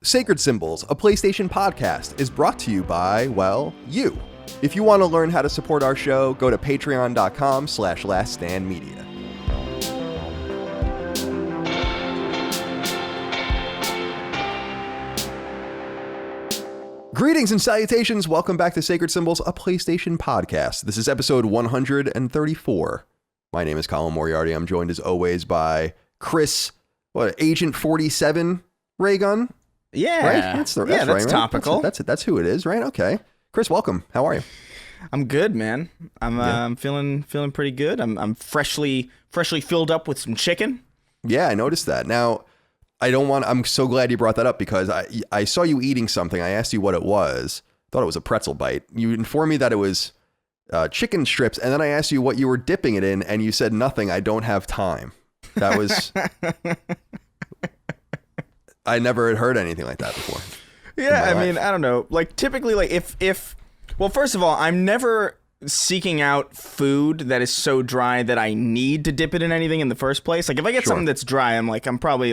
Sacred Symbols, a PlayStation podcast, is brought to you by, well, you. If you want to learn how to support our show, go to patreon.com/laststandmedia. Greetings and salutations. Welcome back to Sacred Symbols, a PlayStation podcast. This is episode 134. My name is Colin Moriarty. I'm joined as always by Chris, Agent 47 Raygun? Yeah. Right? That's right, topical. That's who it is, right? Okay. Chris, welcome. How are you? I'm good, man. I'm feeling pretty good. I'm freshly filled up with some chicken. Yeah, I noticed that. Now, I'm so glad you brought that up because I saw you eating something. I asked you what it was. Thought it was a pretzel bite. You informed me that it was chicken strips, and then I asked you what you were dipping it in, and you said nothing. I don't have time. That was... I never had heard anything like that before. Yeah, I mean, I don't know. Like, typically, like, well, first of all, I'm never seeking out food that is so dry that I need to dip it in anything in the first place. Like, if I get something that's dry, I'm probably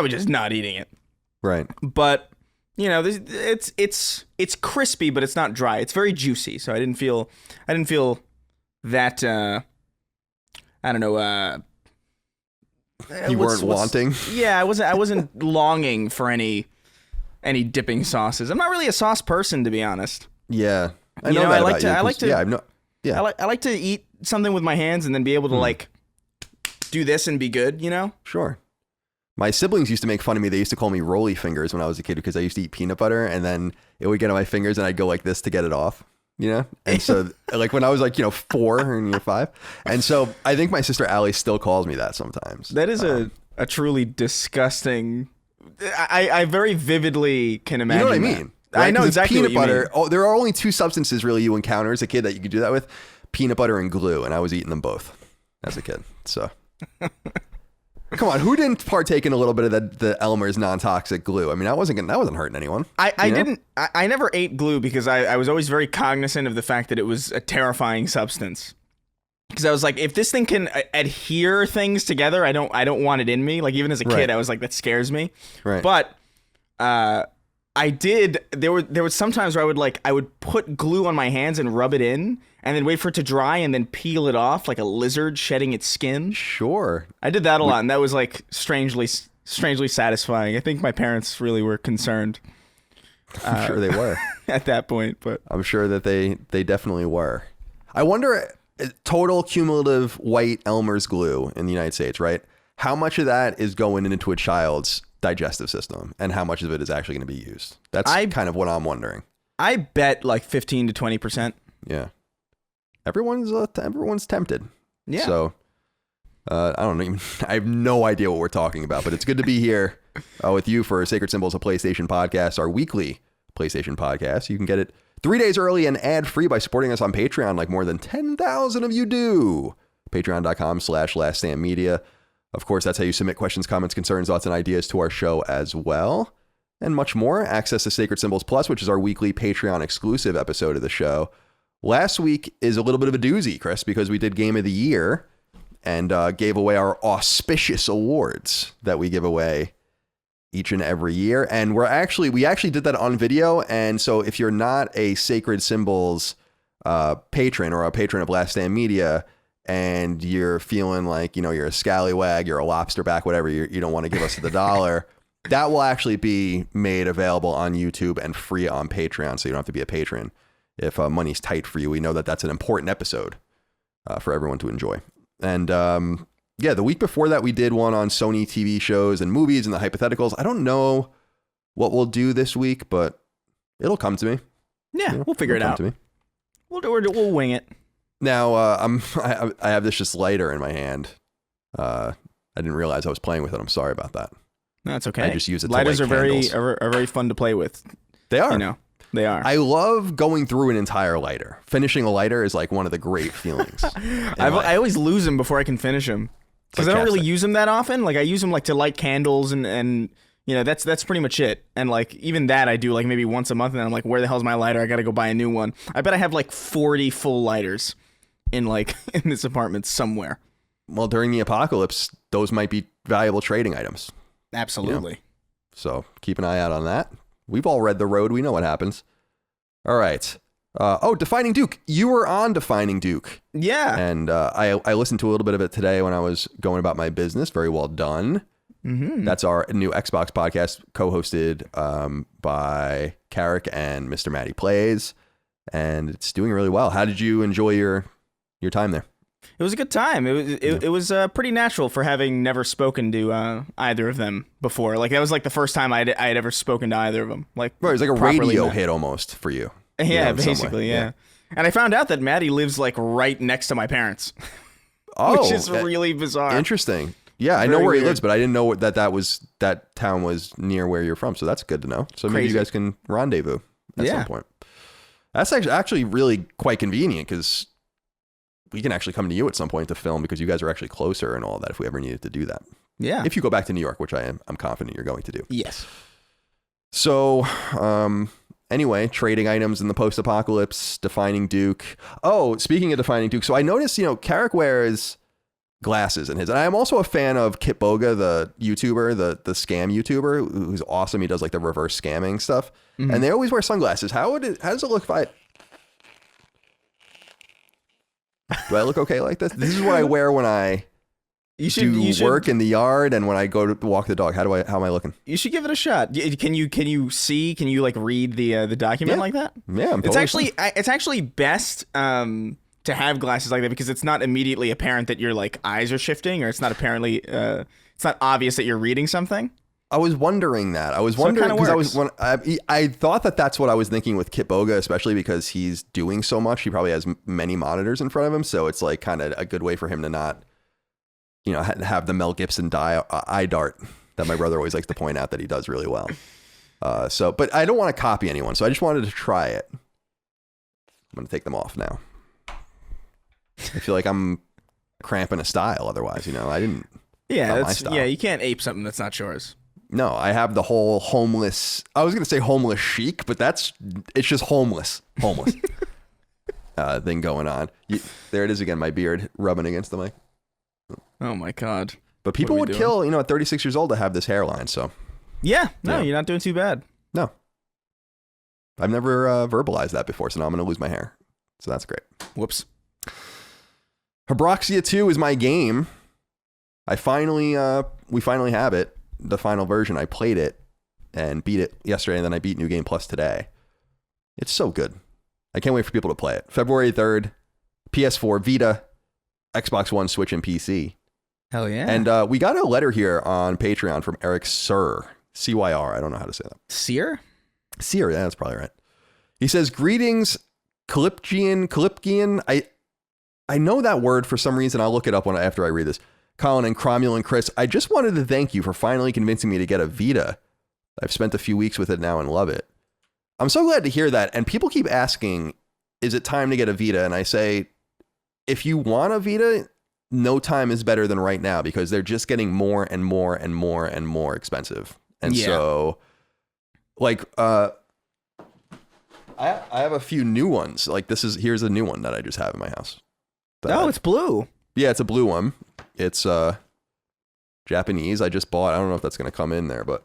just not eating it. Right. But, you know, it's crispy, but it's not dry. It's very juicy, so I didn't feel that, I don't know, you weren't wanting? Yeah, I wasn't longing for any dipping sauces. I'm not really a sauce person, to be honest. Yeah. I like to eat something with my hands and then be able to like do this and be good, you know? Sure. My siblings used to make fun of me. They used to call me Rolly Fingers when I was a kid because I used to eat peanut butter and then it would get on my fingers and I'd go like this to get it off. You know? And so like when I was like, 4 or 5. And so I think my sister Allie still calls me that sometimes. That is a truly disgusting... I very vividly can imagine. You know what I mean? Right? I know exactly peanut what you butter. mean. Oh, there are only 2 substances really you encounter as a kid that you could do that with. Peanut butter and glue. And I was eating them both as a kid. So... Come on, who didn't partake in a little bit of the Elmer's non-toxic glue? I mean, that wasn't hurting anyone. I never ate glue because I was always very cognizant of the fact that it was a terrifying substance. Because I was like, if this thing can adhere things together, I don't want it in me. Like even as a kid, I was like, that scares me. Right. But I did. There were some times where I would put glue on my hands and rub it in, and then wait for it to dry, and then peel it off like a lizard shedding its skin. Sure. I did that a lot, and that was like strangely satisfying. I think my parents really were concerned. I'm sure they were at that point, but I'm sure that they definitely were. I wonder, total cumulative white Elmer's glue in the United States, right? How much of that is going into a child's digestive system, and how much of it is actually going to be used? That's kind of what I'm wondering. I bet like 15 to 20%. Yeah. Everyone's tempted. Yeah. So I don't even. I have no idea what we're talking about, but it's good to be here with you for Sacred Symbols, a PlayStation podcast, our weekly PlayStation podcast. You can get it 3 days early and ad free by supporting us on Patreon, like more than 10,000 of you do. Patreon.com/laststandmedia. Of course, that's how you submit questions, comments, concerns, thoughts, and ideas to our show as well, and much more. Access to Sacred Symbols Plus, which is our weekly Patreon exclusive episode of the show. Last week is a little bit of a doozy, Chris, because we did Game of the Year and gave away our auspicious awards that we give away each and every year. And we actually did that on video. And so if you're not a Sacred Symbols patron or a patron of Last Stand Media, and you're feeling like, you're a scallywag, you're a lobster back, whatever, you don't want to give us the dollar, that will actually be made available on YouTube and free on Patreon. So you don't have to be a patron. If money's tight for you, we know that that's an important episode for everyone to enjoy. And the week before that, we did one on Sony TV shows and movies and the hypotheticals. I don't know what we'll do this week, but it'll come to me. Yeah, we'll figure it out. To me. We'll wing it. Now, I have this lighter in my hand. I didn't realize I was playing with it. I'm sorry about that. No, it's okay. I just use it Lighters to light candles. are very fun to play with. They are. They are. I love going through an entire lighter. Finishing a lighter is like one of the great feelings. I always lose them before I can finish them because I don't really use them that often. Like I use them like to light candles and that's pretty much it. And like even that I do like maybe once a month, and then I'm like, where the hell's my lighter? I got to go buy a new one. I bet I have like 40 full lighters in this apartment somewhere. Well, during the apocalypse, those might be valuable trading items. Absolutely. So keep an eye out on that. We've all read The Road. We know what happens. All right. Defining Duke. You were on Defining Duke. Yeah. And I listened to a little bit of it today when I was going about my business. Very well done. Mm-hmm. That's our new Xbox podcast, co-hosted by Carrick and Mr. Matty Plays. And it's doing really well. How did you enjoy your time there? It was a good time. It was pretty natural for having never spoken to either of them before. Like that was like the first time I had ever spoken to either of them. Like right, it was like a radio hit almost for you. Yeah, basically, yeah. And I found out that Maddie lives like right next to my parents. Which is really bizarre. Interesting. Yeah, I know where he lives, but I didn't know that town was near where you're from. So that's good to know. So maybe you guys can rendezvous at some point. That's actually really quite convenient because we can actually come to you at some point to film because you guys are actually closer and all that if we ever needed to do that. Yeah. If you go back to New York, which I'm confident you're going to do. Yes. So, anyway, trading items in the post-apocalypse, Defining Duke. Oh, speaking of Defining Duke, so I noticed, Carrick wears glasses in his. And I'm also a fan of Kit Boga, the YouTuber, the scam YouTuber, who's awesome. He does like the reverse scamming stuff. Mm-hmm. And they always wear sunglasses. How does it look if I... Do I look okay like this? This is what I wear when I do work in the yard and when I go to walk the dog. How am I looking? You should give it a shot. Can you see? Can you like read the document like that? Yeah, it's actually best to have glasses like that because it's not immediately apparent that your like eyes are shifting, or it's not it's not obvious that you're reading something. I was wondering that. I was wondering because I thought that's what I was thinking with Kit Boga, especially because he's doing so much. He probably has many monitors in front of him, so it's like kind of a good way for him to not, have the Mel Gibson eye dart that my brother always likes to point out that he does really well. But I don't want to copy anyone, so I just wanted to try it. I'm going to take them off now. I feel like I'm cramping a style otherwise, I didn't. Yeah, you can't ape something that's not yours. No, I have the whole homeless. I was going to say homeless chic, but it's just homeless thing going on. There it is again, my beard rubbing against the mic. Oh my God. But people would kill, at 36 years old to have this hairline. So yeah, you're not doing too bad. No, I've never verbalized that before. So now I'm going to lose my hair. So that's great. Whoops. Habroxia 2 is my game. We finally have it. The final version. I played it and beat it yesterday, and then I beat New Game Plus today. It's so good. I can't wait for people to play it. February 3rd, PS4, Vita, Xbox One, Switch, and PC. Hell yeah. And we got a letter here on Patreon from Eric Cyr. C-Y-R. I don't know how to say that. Cyr? Cyr, yeah, that's probably right. He says, greetings, callipygian. I know that word for some reason. I'll look it up after I read this. Colin and Cromulent and Chris, I just wanted to thank you for finally convincing me to get a Vita. I've spent a few weeks with it now and love it. I'm so glad to hear that. And people keep asking, is it time to get a Vita? And I say, if you want a Vita, no time is better than right now because they're just getting more and more and more and more expensive. And so, like, I have a few new ones. Like here's a new one that I just have in my house. It's blue. Yeah, it's a blue one. It's Japanese. I just bought. I don't know if that's going to come in there, but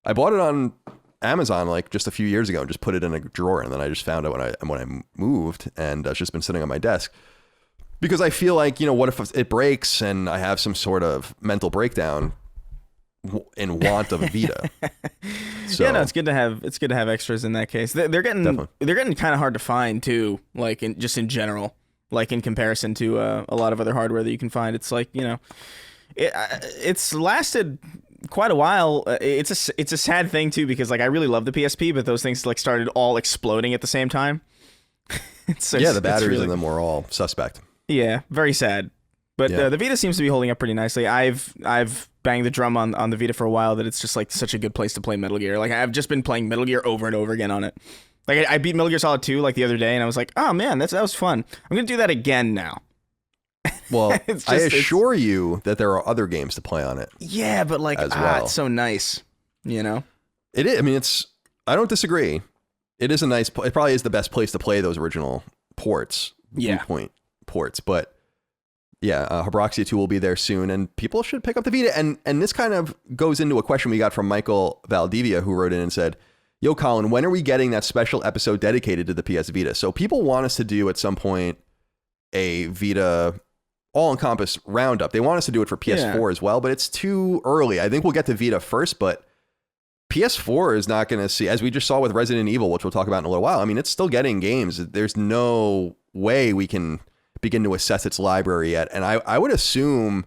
I bought it on Amazon like just a few years ago and just put it in a drawer, and then I just found it when I moved, and it's just been sitting on my desk because I feel like what if it breaks and I have some sort of mental breakdown in want of a Vita. So, yeah, no, it's good to have extras in that case. They're getting kind of hard to find too, like in general. Like in comparison to a lot of other hardware that you can find, it's like it's lasted quite a while. It's a sad thing too because like I really love the PSP, but those things like started all exploding at the same time. The batteries in them were all suspect. Yeah, very sad. But the Vita seems to be holding up pretty nicely. I've banged the drum on the Vita for a while that it's just like such a good place to play Metal Gear. Like I've just been playing Metal Gear over and over again on it. Like I beat Metal Gear Solid 2 like the other day, and I was like, "Oh man, that was fun. I'm gonna do that again now." Well, I assure you that there are other games to play on it. Yeah, but like, it's so nice, It is. I mean, I don't disagree. It is a nice. It probably is the best place to play those original ports. Yeah. Viewpoint ports, but Habroxia 2 will be there soon, and people should pick up the Vita. And this kind of goes into a question we got from Michael Valdivia, who wrote in and said, yo, Colin, when are we getting that special episode dedicated to the PS Vita? So people want us to do at some point a Vita all-encompass roundup. They want us to do it for PS4 as well, but it's too early. I think we'll get to Vita first, but PS4 is not going to see, as we just saw with Resident Evil, which we'll talk about in a little while. I mean, it's still getting games. There's no way we can begin to assess its library yet. And I would assume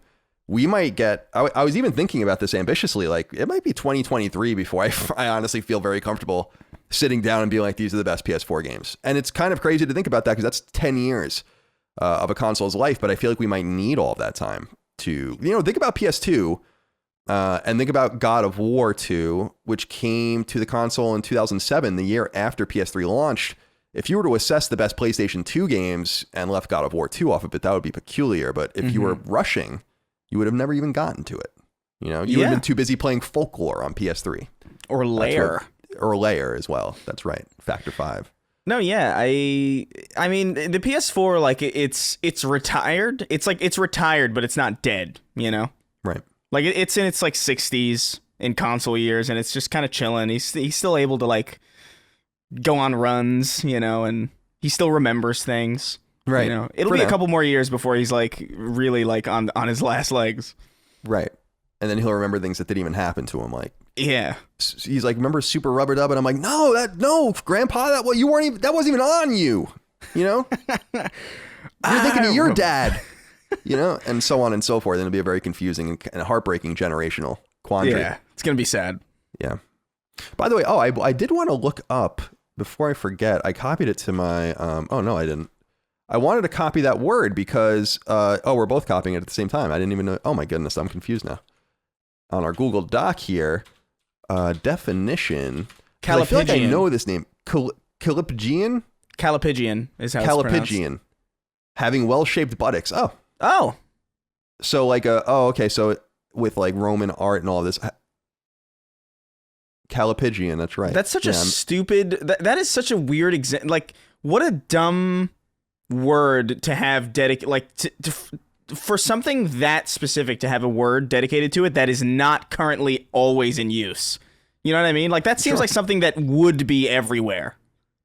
we might get, I was even thinking about this ambitiously, like it might be 2023 before I honestly feel very comfortable sitting down and being like, these are the best PS4 games. And it's kind of crazy to think about that because that's 10 years of a console's life, but I feel like we might need all of that time to, think about PS2 and think about God of War 2, which came to the console in 2007, the year after PS3 launched. If you were to assess the best PlayStation 2 games and left God of War 2 off of it, that would be peculiar. But if you were rushing, you would have never even gotten to it. You would have been too busy playing Folklore on PS3. Or Lair. Or Lair as well. That's right. Factor 5. No, yeah, I mean the PS4, like it's retired. It's like it's retired, but it's not dead. Right. Like it's in its like 60s in console years, and it's just kind of chilling. He's still able to like go on runs, and he still remembers things. Right. It'll be a couple more years before he's like really like on his last legs. Right. And then he'll remember things that didn't even happen to him, like. Yeah. He's like, remember Super Rubber Dub? And I'm like, no, Grandpa, that wasn't even on you. You're thinking of your dad. And so on and so forth. And it'll be a very confusing and heartbreaking generational quandary. Yeah, it's gonna be sad. Yeah. By the way, I did want to look up before I forget. I copied it to my. Oh no, I didn't. I wanted to copy that word because. We're both copying it at the same time. I didn't even know. Oh my goodness, I'm confused now. On our Google Doc here. Definition. I feel like I know this name. Callipygian? Callipygian is how it's pronounced. Callipygian. Having well-shaped buttocks. Oh. So like okay. So with like Roman art and all this. Callipygian, that's right. That's such a stupid... That is such a weird example. Like, what a dumb word to have dedicated... Like, for something that specific to have a word dedicated to it that is not currently always in use. You know what I mean? Like that seems like something that would be everywhere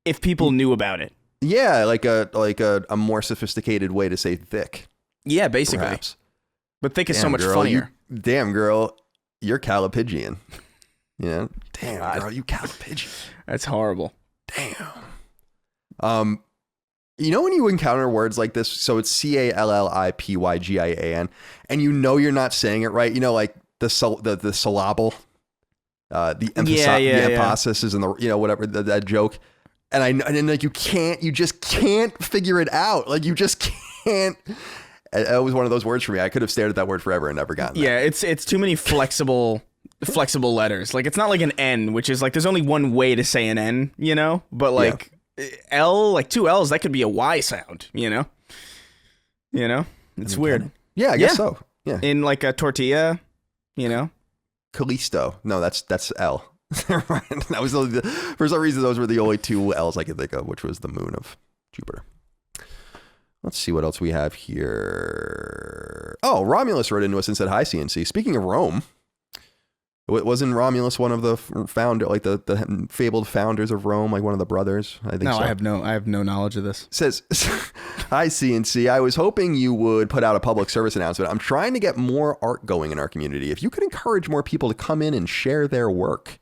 if people knew about it. Yeah, like a more sophisticated way to say thick. Yeah, basically. Perhaps. But thick is so much funnier. Damn girl, you're Callipygian. Damn girl, you Callipygian. That's horrible. Damn. When you encounter words like this, so it's Callipygian, and you're not saying it right. Like the syllable, the emphasis is in the whatever that joke, and like you just can't figure it out. Like you just can't. It was one of those words for me. I could have stared at that word forever and never gotten. Yeah, it's too many flexible letters. Like it's not like an N, which is like there's only one way to say an N. But like. Yeah. L, like two L's, that could be a Y sound, It's weird. Yeah, I guess so. Yeah. In like a tortilla, Callisto. No, that's L. That was for some reason those were the only two L's I could think of, which was the moon of Jupiter. Let's see what else we have here. Oh, Romulus wrote into us and said, hi, CNC. Speaking of Rome, wasn't Romulus one of the the fabled founders of Rome, like one of the brothers? I think so. I have no knowledge of this. Says, hi, CNC. I was hoping you would put out a public service announcement. I'm trying to get more art going in our community. If you could encourage more people to come in and share their work,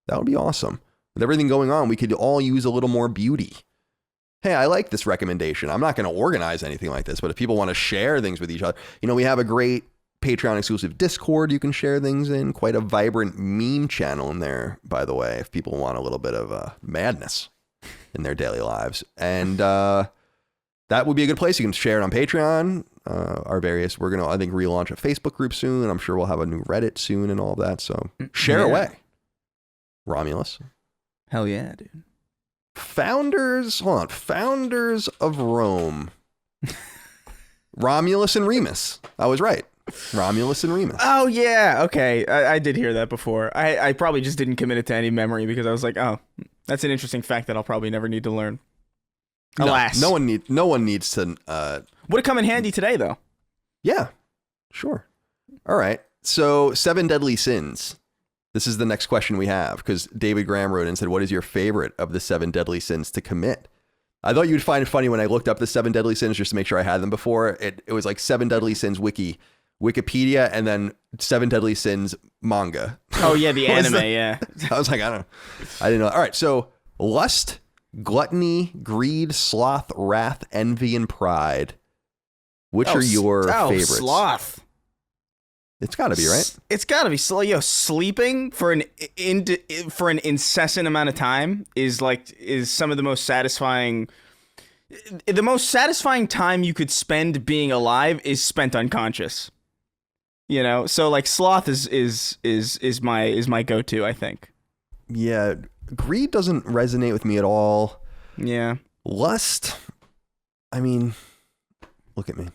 that would be awesome. With everything going on, we could all use a little more beauty. Hey, I like this recommendation. I'm not going to organize anything like this, but if people want to share things with each other, we have a great Patreon exclusive Discord you can share things in. Quite a vibrant meme channel in there, by the way, if people want a little bit of madness in their daily lives. And that would be a good place. You can share it on Patreon. We're going to, I think, relaunch a Facebook group soon. And I'm sure we'll have a new Reddit soon and all of that. So share away. Romulus. Hell yeah, dude. Founders of Rome. Romulus and Remus. I was right. Romulus and Remus. Oh, yeah. Okay. I did hear that before. I probably just didn't commit it to any memory because I was like, oh, that's an interesting fact that I'll probably never need to learn. Alas. No one needs to. Would it come in handy today, though? Yeah, sure. All right. So 7 deadly sins. This is the next question we have because David Graham wrote in and said, what is your favorite of the 7 deadly sins to commit? I thought you'd find it funny when I looked up the 7 deadly sins just to make sure I had them before. It was like 7 deadly sins Wikipedia, and then 7 deadly sins manga. Oh yeah, the anime, yeah. I was like, I didn't know. All right, so lust, gluttony, greed, sloth, wrath, envy, and pride. Which are your favorites? Sloth. It's got to be, right? It's got to be. Sleeping for an incessant amount of time is some of the most satisfying. The most satisfying time you could spend being alive is spent unconscious. You know, so like sloth is my go-to, I think. Yeah, greed doesn't resonate with me at all. Yeah. Lust, I mean, look at me.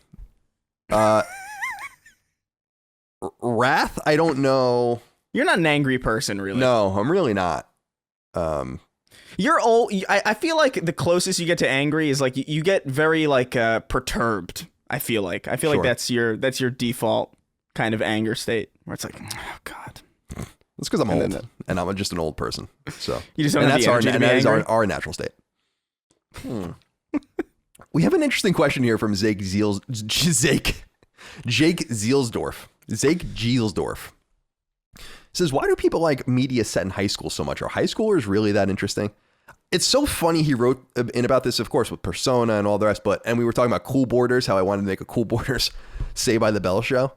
Wrath, I don't know. You're not an angry person, really. No, I'm really not. You're old. I feel like the closest you get to angry is like you get very like perturbed. I feel like Sure. like that's your default kind of anger state where it's like, oh god. It's because I'm old and I'm just an old person. So you just don't have the energy to be that is angry? our natural state. We have an interesting question here from Jake Zielsdorf. Zake Gielsdorf says, why do people like media set in high school so much? Are high schoolers really that interesting? It's so funny he wrote in about this, of course, with Persona and all the rest, and we were talking about Cool Borders, how I wanted to make a Cool Borders Say by the Bell show.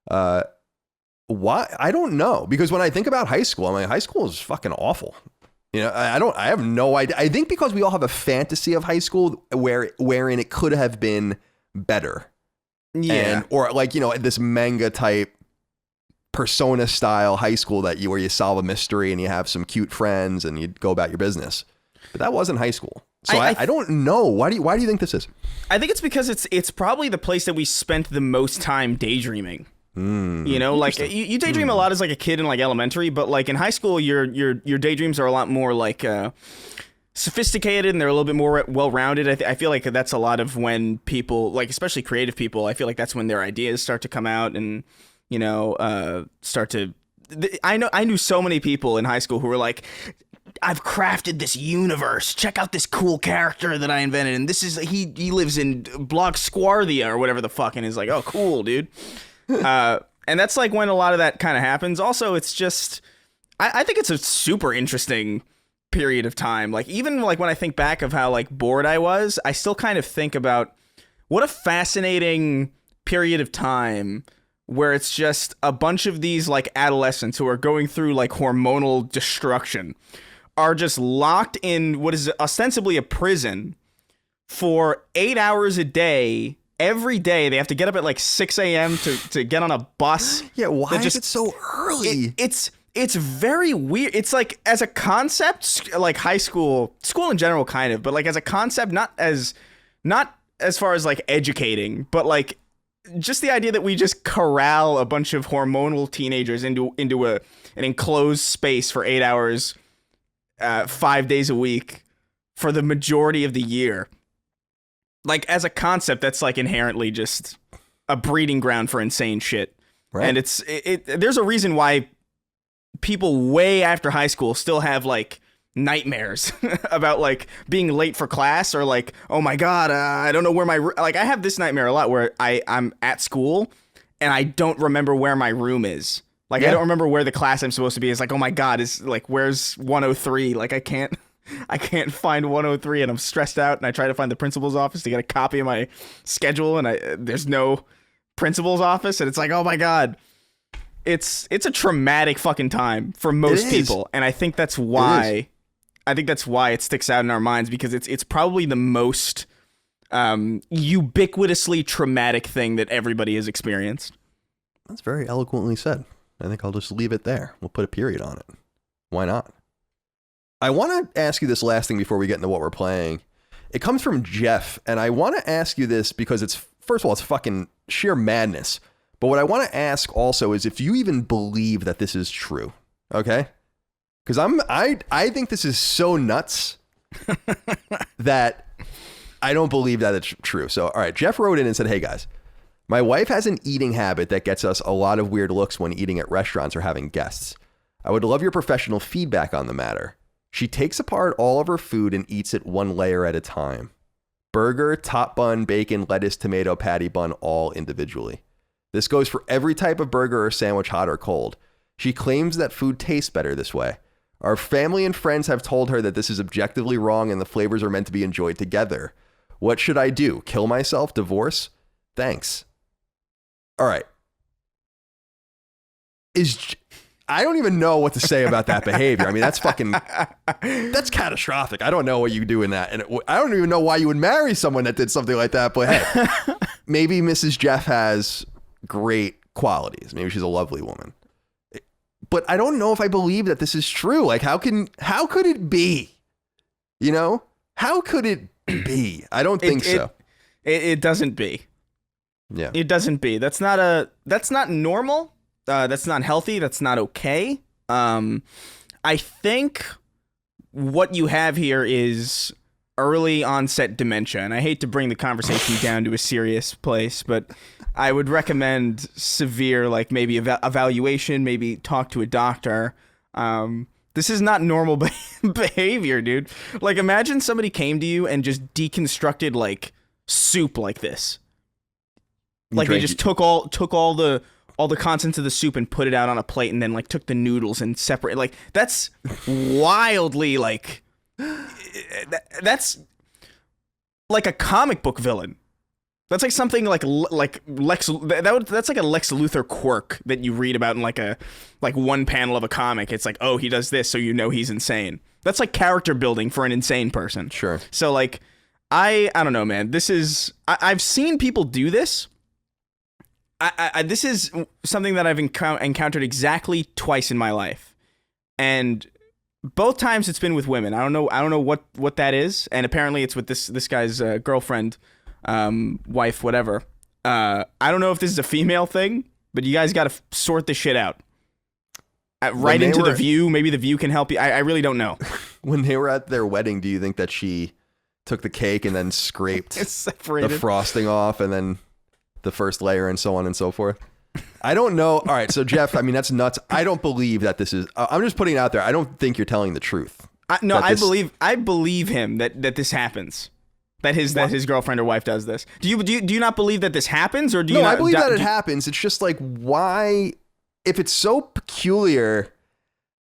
Why? I don't know. Because when I think about high school, I'm like, high school is fucking awful. You know, I have no idea. I think because we all have a fantasy of high school wherein it could have been better. Yeah. Or like, you know, this manga type Persona style high school where you solve a mystery and you have some cute friends and you go about your business. But that wasn't high school. So I don't know. Why do you think this is? I think it's because it's probably the place that we spent the most time daydreaming. You know, like you daydream a lot as like a kid in like elementary, but like in high school, your daydreams are a lot more like sophisticated and they're a little bit more well-rounded. I feel like that's a lot of when people, like especially creative people, I feel like that's when their ideas start to come out and, you know, I knew so many people in high school who were like, I've crafted this universe. Check out this cool character that I invented. And this is, he lives in Block Squarthia or whatever the fuck. And is like, oh, cool, dude. And that's like when a lot of that kind of happens. Also, it's just, I think it's a super interesting period of time. Like even like when I think back of how like bored I was, I still kind of think about what a fascinating period of time where it's just a bunch of these like adolescents who are going through like hormonal destruction are just locked in what is ostensibly a prison for 8 hours a day. Every day they have to get up at like 6 a.m. to get on a bus. Yeah, why is it so early? It's very weird. It's like as a concept, like school in general, kind of, but like as a concept, not as far as like educating, but like just the idea that we just corral a bunch of hormonal teenagers into an enclosed space for 8 hours, 5 days a week for the majority of the year. Like as a concept, that's like inherently just a breeding ground for insane shit. Right. And there's a reason why people way after high school still have like nightmares about like being late for class or like, oh my God, I don't know where I have this nightmare a lot where I'm at school and I don't remember where my room is. Like, I don't remember where the class I'm supposed to be. It's like, oh my God, is like, where's 103? Like, I can't find 103 and I'm stressed out and I try to find the principal's office to get a copy of my schedule and there's no principal's office and it's like, oh my God. It's a traumatic fucking time for most people, and I think that's why it sticks out in our minds because it's probably the most ubiquitously traumatic thing that everybody has experienced. That's very eloquently said. I think I'll just leave it there. We'll put a period on it. Why not? I want to ask you this last thing before we get into what we're playing. It comes from Jeff, and I want to ask you this because first of all, it's fucking sheer madness. But what I want to ask also is if you even believe that this is true, okay? Because I think this is so nuts that I don't believe that it's true. So, all right, Jeff wrote in and said, hey guys, My wife has an eating habit that gets us a lot of weird looks when eating at restaurants or having guests. I would love your professional feedback on the matter. She takes apart all of her food and eats it one layer at a time. Burger, top bun, bacon, lettuce, tomato, patty bun, all individually. This goes for every type of burger or sandwich, hot or cold. She claims that food tastes better this way. Our family and friends have told her that this is objectively wrong and the flavors are meant to be enjoyed together. What should I do? Kill myself? Divorce? Thanks. All right. I don't even know what to say about that behavior. I mean, that's catastrophic. I don't know what you do in that. And I don't even know why you would marry someone that did something like that. But hey, maybe Mrs. Jeff has great qualities. Maybe she's a lovely woman. But I don't know if I believe that this is true. Like, how could it be? You know, how could it be? I don't think so. It doesn't be. Yeah, it doesn't be. That's not normal. That's not healthy. That's not okay. I think what you have here is early onset dementia. And I hate to bring the conversation down to a serious place, but I would recommend severe, like maybe evaluation, maybe talk to a doctor. This is not normal behavior, dude. Like, imagine somebody came to you and just deconstructed like soup like this. Like they just took all the contents of the soup and put it out on a plate and then like took the noodles and separate. Like, that's wildly like, that's like a comic book villain. That's like something like Lex. That's like a Lex Luthor quirk that you read about in like one panel of a comic. It's like, oh, he does this, so you know he's insane. That's like character building for an insane person. Sure. So like, I don't know, man. This is I've seen people do this. This is something that I've encountered exactly twice in my life, and both times it's been with women. I don't know what that is, and apparently it's with this guy's girlfriend, wife, whatever. I don't know if this is a female thing, but you guys got to sort this shit out. Right into The View. Maybe The View can help you. I really don't know. When they were at their wedding, do you think that she took the cake and then scraped the frosting off and then the first layer and so on and so forth? I don't know. All right. So Jeff, I mean, that's nuts. I don't believe that this is, I'm just putting it out there. I don't think you're telling the truth. I believe him that this happens. That his girlfriend or wife does this. Do you not believe that this happens, or do you? No, I believe that it happens. It's just like, why, if it's so peculiar,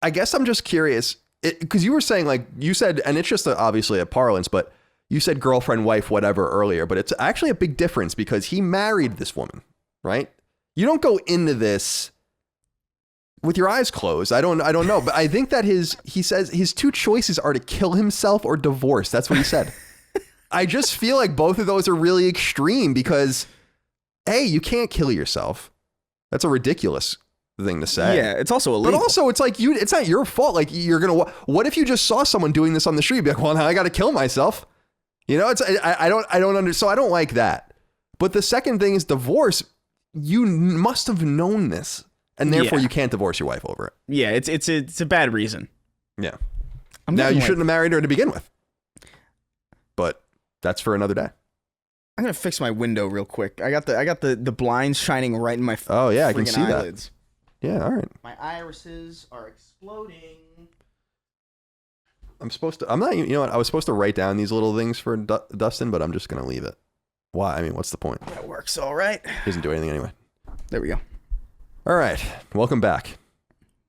I guess I'm just curious, because you were saying, like you said, and it's just obviously a parlance, but you said girlfriend, wife, whatever earlier, but it's actually a big difference because he married this woman, right? You don't go into this with your eyes closed. I don't know, but I think that he says his two choices are to kill himself or divorce. That's what he said. I just feel like both of those are really extreme because, hey, you can't kill yourself. That's a ridiculous thing to say. Yeah, it's also illegal. But also, it's like it's not your fault. Like, you're gonna. What if you just saw someone doing this on the street? Be like, well, now I got to kill myself. You know, I don't so I don't like that. But the second thing is divorce. You must have known this, and therefore you can't divorce your wife over it. Yeah, it's a bad reason. Yeah. Now you shouldn't have married her to begin with. But that's for another day. I'm gonna fix my window real quick. I got the blinds shining right in my I can see eyelids. That. Yeah, all right. My irises are exploding. I'm not, you know what? I was supposed to write down these little things for Dustin, but I'm just going to leave it. Why? I mean, what's the point? That works all right. He doesn't do anything anyway. There we go. All right. Welcome back.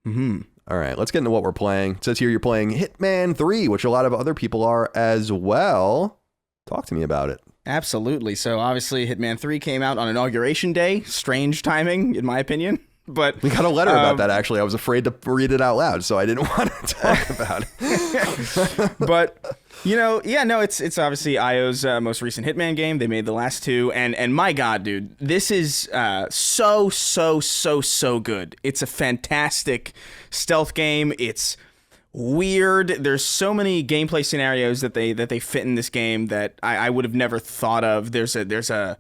Mm-hmm. All right. Let's get into what we're playing. It says here you're playing Hitman 3, which a lot of other people are as well. Talk to me about it. Absolutely. So obviously Hitman 3 came out on Inauguration Day. Strange timing, in my opinion. But we got a letter about that, actually. I was afraid to read it out loud, so I didn't want to talk about it. But, you know, yeah, no, it's obviously IO's most recent Hitman game. They made the last two, and my God, dude, this is so good. It's a fantastic stealth game. It's weird. There's so many gameplay scenarios that they fit in this game that I would have never thought of. There's a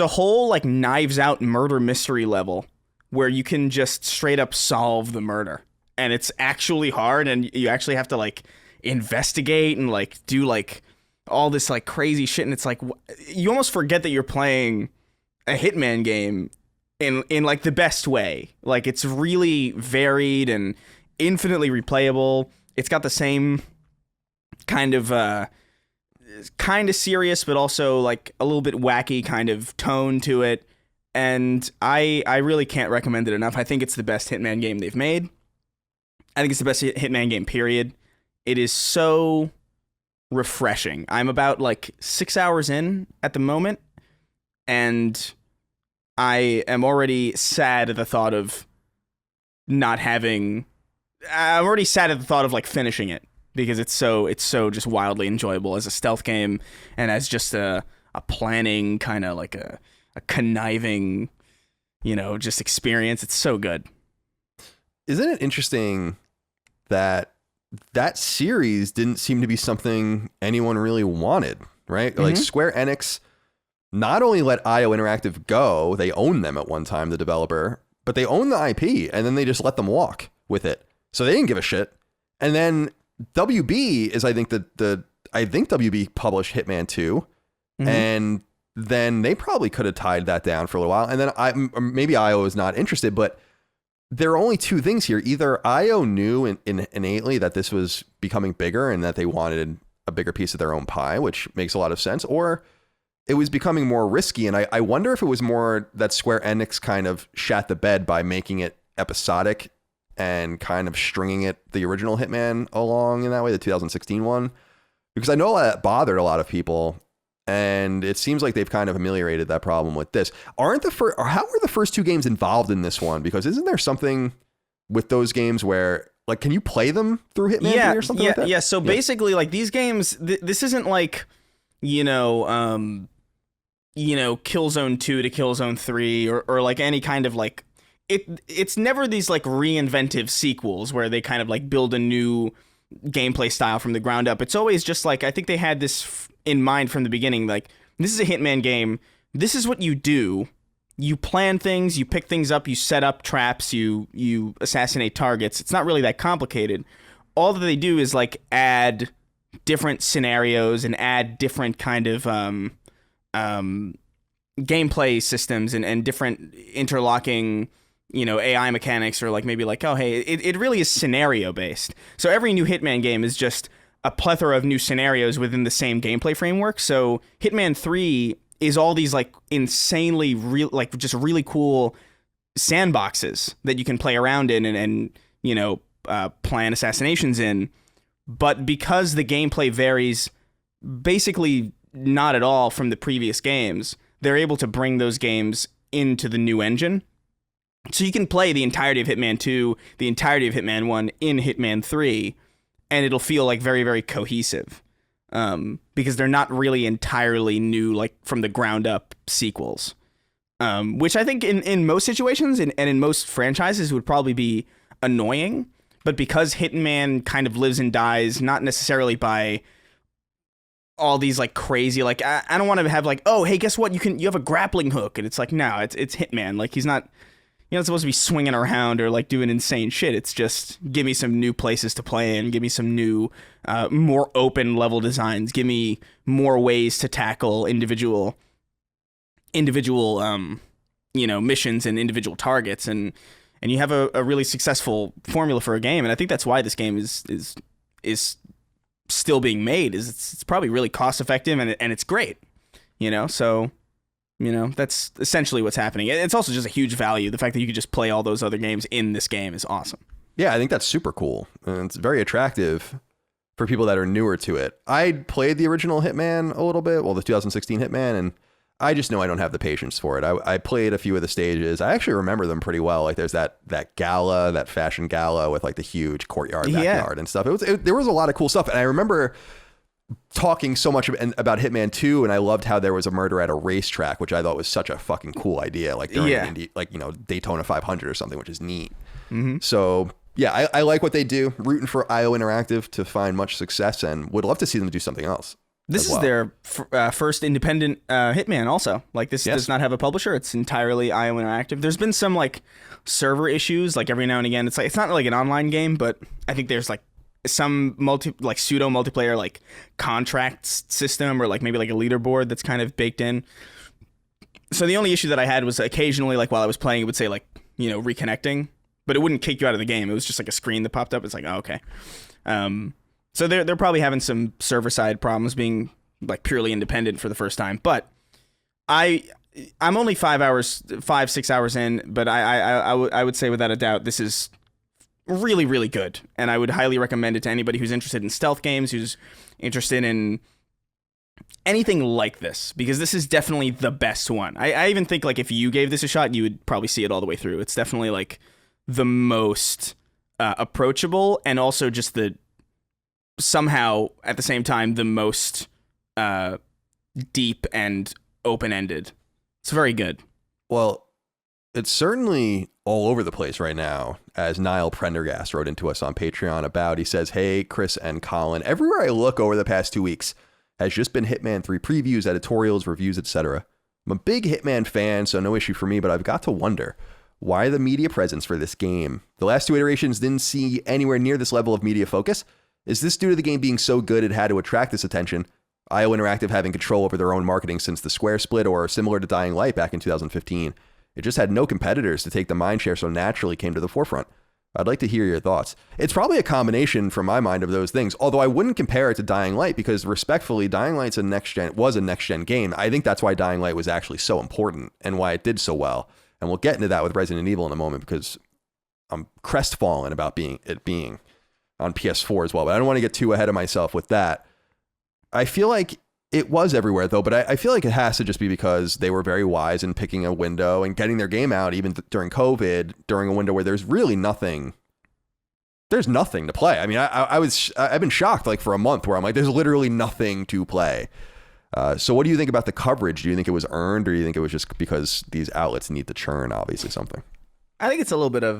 whole like Knives Out murder mystery level where you can just straight up solve the murder, and it's actually hard, and you actually have to like investigate and like do like all this like crazy shit, and it's like you almost forget that you're playing a Hitman game in like the best way. Like, it's really varied and infinitely replayable. It's got the same kind of serious, but also like a little bit wacky kind of tone to it. And I really can't recommend it enough. I think it's the best Hitman game they've made. I think it's the best Hitman game, period. It is so refreshing. I'm about like 6 hours in at the moment, and I am already sad at the thought of not having... I'm already sad at the thought of like finishing it, because it's so just wildly enjoyable as a stealth game and as just a planning kind of like a conniving, just experience. It's so good. Isn't it interesting that series didn't seem to be something anyone really wanted, right? Like Square Enix not only let IO Interactive go, they owned them at one time, the developer, but they owned the IP, and then they just let them walk with it. So they didn't give a shit. And then WB is, I think WB published Hitman 2, and then they probably could have tied that down for a little while. And then maybe IO is not interested, but there are only two things here. Either IO knew innately that this was becoming bigger and that they wanted a bigger piece of their own pie, which makes a lot of sense, or it was becoming more risky. And I wonder if it was more that Square Enix kind of shat the bed by making it episodic and kind of stringing the original Hitman along in that way, the 2016 one, because I know that bothered a lot of people. And it seems like they've kind of ameliorated that problem with this. How are the first two games involved in this one? Because isn't there something with those games where, like, can you play them through Hitman 3 or something like that? Yeah. So basically, like, these games, this isn't like, Killzone 2 to Killzone 3 or like any kind of like, it's never these like reinventive sequels where they kind of like build a new gameplay style from the ground up. It's always just like, I think they had this in mind from the beginning, like, this is a Hitman game. This is what you do. You plan things, you pick things up, you set up traps, you assassinate targets. It's not really that complicated. All that they do is like add different scenarios and add different kind of gameplay systems and different interlocking, AI mechanics, or like maybe like, oh, hey, it really is scenario based. So every new Hitman game is just a plethora of new scenarios within the same gameplay framework. So Hitman 3 is all these like insanely real, like just really cool sandboxes that you can play around in and plan assassinations in. But because the gameplay varies basically not at all from the previous games, they're able to bring those games into the new engine. So you can play the entirety of Hitman 2, the entirety of Hitman 1 in Hitman 3, and it'll feel like very, very cohesive, because they're not really entirely new, like from the ground up sequels, which I think in most situations and in most franchises would probably be annoying. But because Hitman kind of lives and dies, not necessarily by all these like crazy, like, I don't want to have like, oh, hey, guess what? You have a grappling hook. And it's like, no, it's Hitman. Like, he's not... You're not supposed to be swinging around or like doing insane shit. It's just, give me some new places to play in. Give me some new, more open level designs. Give me more ways to tackle individual, missions and individual targets. And you have a really successful formula for a game. And I think that's why this game is still being made. It's probably really cost effective and it's great. So. That's essentially what's happening. It's also just a huge value. The fact that you could just play all those other games in this game is awesome. Yeah, I think that's super cool. And it's very attractive for people that are newer to it. I played the original Hitman a little bit, the 2016 Hitman, and I just know I don't have the patience for it. I played a few of the stages. I actually remember them pretty well. Like, there's that gala, that fashion gala with like the huge courtyard, backyard and stuff. There was a lot of cool stuff. And I remember talking so much about Hitman 2, and I loved how there was a murder at a racetrack, which I thought was such a fucking cool idea, like during Daytona 500 or something, which is neat. So yeah, I like what they do. Rooting for IO Interactive to find much success, and would love to see them do something else. This is their first independent Hitman also. Like, this does not have a publisher. It's entirely IO Interactive. There's been some like server issues, like every now and again. It's like, it's not like an online game, but I think there's like some pseudo multiplayer like contract system, or like maybe like a leaderboard that's kind of baked in. So the only issue that I had was occasionally, like while I was playing, it would say like, reconnecting, but it wouldn't kick you out of the game. It was just like a screen that popped up. It's like, oh, okay. So they're probably having some server side problems being like purely independent for the first time. But I'm only 6 hours in, but I would say without a doubt this is really, really good, and I would highly recommend it to anybody who's interested in stealth games, who's interested in anything like this, because this is definitely the best one. I even think like if you gave this a shot, you would probably see it all the way through. It's definitely like the most approachable, and also just somehow at the same time the most deep and open-ended. It's very good. Well, it's certainly all over the place right now, as Niall Prendergast wrote into us on Patreon about. He says, "Hey, Chris and Colin, everywhere I look over the past 2 weeks has just been Hitman 3 previews, editorials, reviews, etc. I'm a big Hitman fan, so no issue for me, but I've got to wonder, why the media presence for this game? The last 2 iterations didn't see anywhere near this level of media focus. Is this due to the game being so good it had to attract this attention? IO Interactive having control over their own marketing since the Square split, or similar to Dying Light back in 2015? It just had no competitors to take the mindshare, so naturally came to the forefront. I'd like to hear your thoughts." It's probably a combination from my mind of those things, although I wouldn't compare it to Dying Light, because respectfully, Dying Light's was a next-gen game. I think that's why Dying Light was actually so important and why it did so well. And we'll get into that with Resident Evil in a moment, because I'm crestfallen about it being on PS4 as well. But I don't want to get too ahead of myself with that. I feel like it was everywhere, though, but I feel like it has to just be because they were very wise in picking a window and getting their game out, even during COVID, during a window where there's really nothing. There's nothing to play. I mean, I've been shocked like for a month where I'm like, there's literally nothing to play. So what do you think about the coverage? Do you think it was earned, or do you think it was just because these outlets need to churn, obviously, something? I think it's a little bit of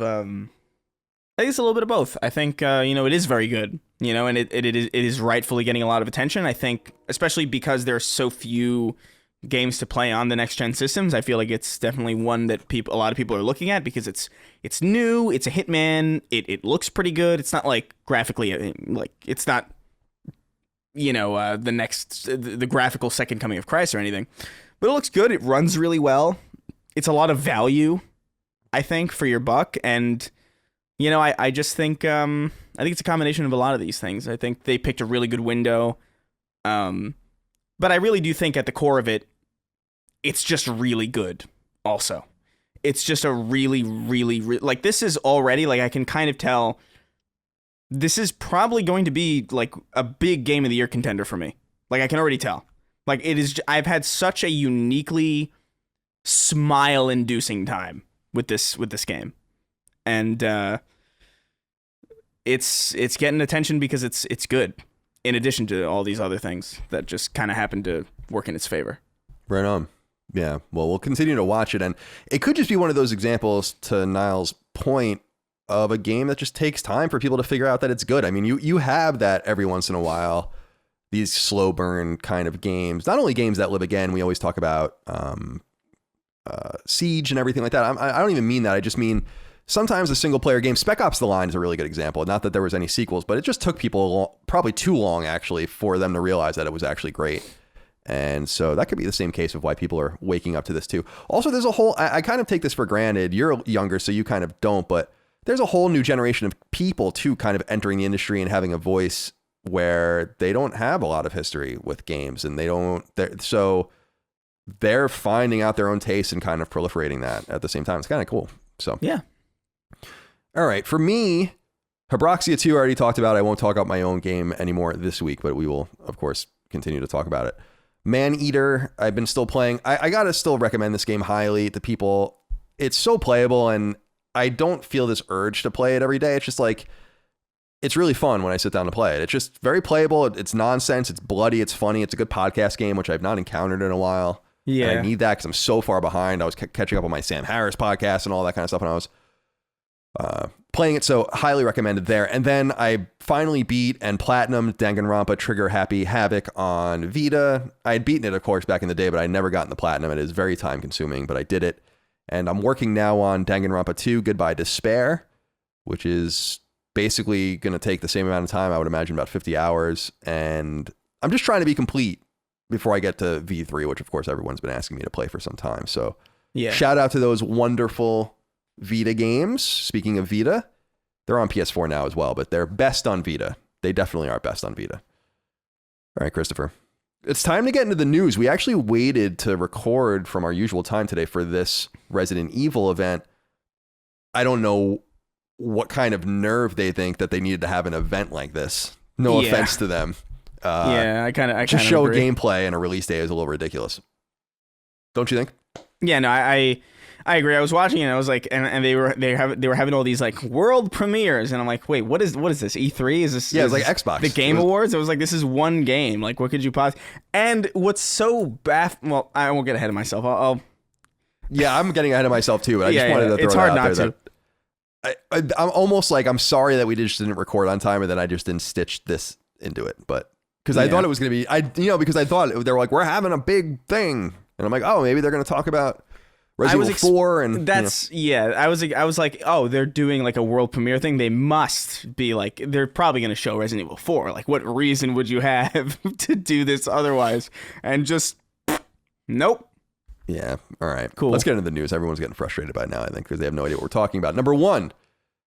both. I think it is very good, and it is rightfully getting a lot of attention. I think, especially because there are so few games to play on the next gen systems, I feel like it's definitely one that a lot of people are looking at, because it's new, it's a Hitman, it looks pretty good. It's not like graphically, like it's not the graphical second coming of Christ or anything, but it looks good. It runs really well. It's a lot of value, I think, for your buck. And I just think I think it's a combination of a lot of these things. I think they picked a really good window, but I really do think at the core of it, it's just really good. Also, it's just a really, really, like, this is already, like, I can kind of tell this is probably going to be like a big game of the year contender for me. Like, I can already tell. Like, it is. I've had such a uniquely smile-inducing time with this game. And it's getting attention because it's good, in addition to all these other things that just kind of happen to work in its favor. Right on. Yeah, well, we'll continue to watch it, and it could just be one of those examples, to Niall's point, of a game that just takes time for people to figure out that it's good. I mean, you have that every once in a while, these slow burn kind of games, not only games that live again. We always talk about Siege and everything like that. I don't even mean that. I just mean sometimes a single player game. Spec Ops: The Line is a really good example. Not that there was any sequels, but it just took people probably too long, actually, for them to realize that it was actually great. And so that could be the same case of why people are waking up to this too. Also, there's a whole, I kind of take this for granted. You're younger, so you kind of don't, but there's a whole new generation of people too kind of entering the industry and having a voice where they don't have a lot of history with games, and so they're finding out their own taste and kind of proliferating that at the same time. It's kind of cool. So yeah. All right. For me, Habroxia 2 I already talked about. I won't talk about my own game anymore this week, but we will, of course, continue to talk about it. Maneater, I've been still playing. I gotta still recommend this game highly to people. It's so playable, and I don't feel this urge to play it every day. It's just like, it's really fun when I sit down to play it. It's just very playable. It's nonsense. It's bloody. It's funny. It's a good podcast game, which I've not encountered in a while. Yeah. And I need that because I'm so far behind. I was catching up on my Sam Harris podcast and all that kind of stuff when I was playing it, so highly recommended there. And then I finally beat and platinumed Danganronpa Trigger Happy Havoc on Vita. I had beaten it, of course, back in the day, but I'd never gotten the platinum. It is very time consuming, but I did it. And I'm working now on Danganronpa 2 Goodbye Despair, which is basically going to take the same amount of time, I would imagine about 50 hours. And I'm just trying to be complete before I get to V3, which of course everyone's been asking me to play for some time. So Yeah. shout out to those wonderful Vita games. Speaking of Vita, they're on PS4 now as well, but they're best on Vita. They definitely are best on Vita. All right, Christopher. It's time to get into the news. We actually waited to record from our usual time today for this Resident Evil event. I don't know what kind of nerve they think that they needed to have an event like this. No offense to them. I kind of just show agree. gameplay and a release day is a little ridiculous. Don't you think? Yeah, no, I agree. I was watching it and I was like, and they were having all these like world premieres, and I'm like, wait, what is this? E3? Is this? Yeah, it's is like Xbox. The Game Awards. I was like, this is one game. Like, what could you possibly? And what's so well, I won't get ahead of myself. I'll Yeah, I'm getting ahead of myself too. But I just wanted to throw it's it hard out not there to. I'm almost like, I'm sorry that we just didn't record on time and then I just didn't stitch this into it. But because I thought it was going to be, because I thought they were like, we're having a big thing. And I'm like, oh, maybe they're going to talk about Resident Evil 4. And that's, I was like, oh, they're doing like a world premiere thing. They must be like, they're probably going to show Resident Evil 4. Like, what reason would you have to do this otherwise? And just, nope. Yeah. All right. Cool. Let's get into the news. Everyone's getting frustrated by now, I think, because they have no idea what we're talking about. Number one,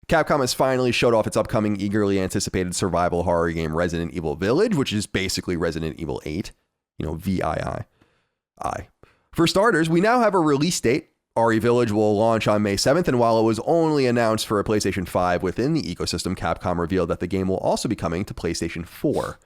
Capcom has finally showed off its upcoming eagerly anticipated survival horror game, Resident Evil VIIlage, which is basically Resident Evil 8. VII. For starters, we now have a release date. RE Village will launch on May 7th, and while it was only announced for a PlayStation 5 within the ecosystem, Capcom revealed that the game will also be coming to PlayStation 4.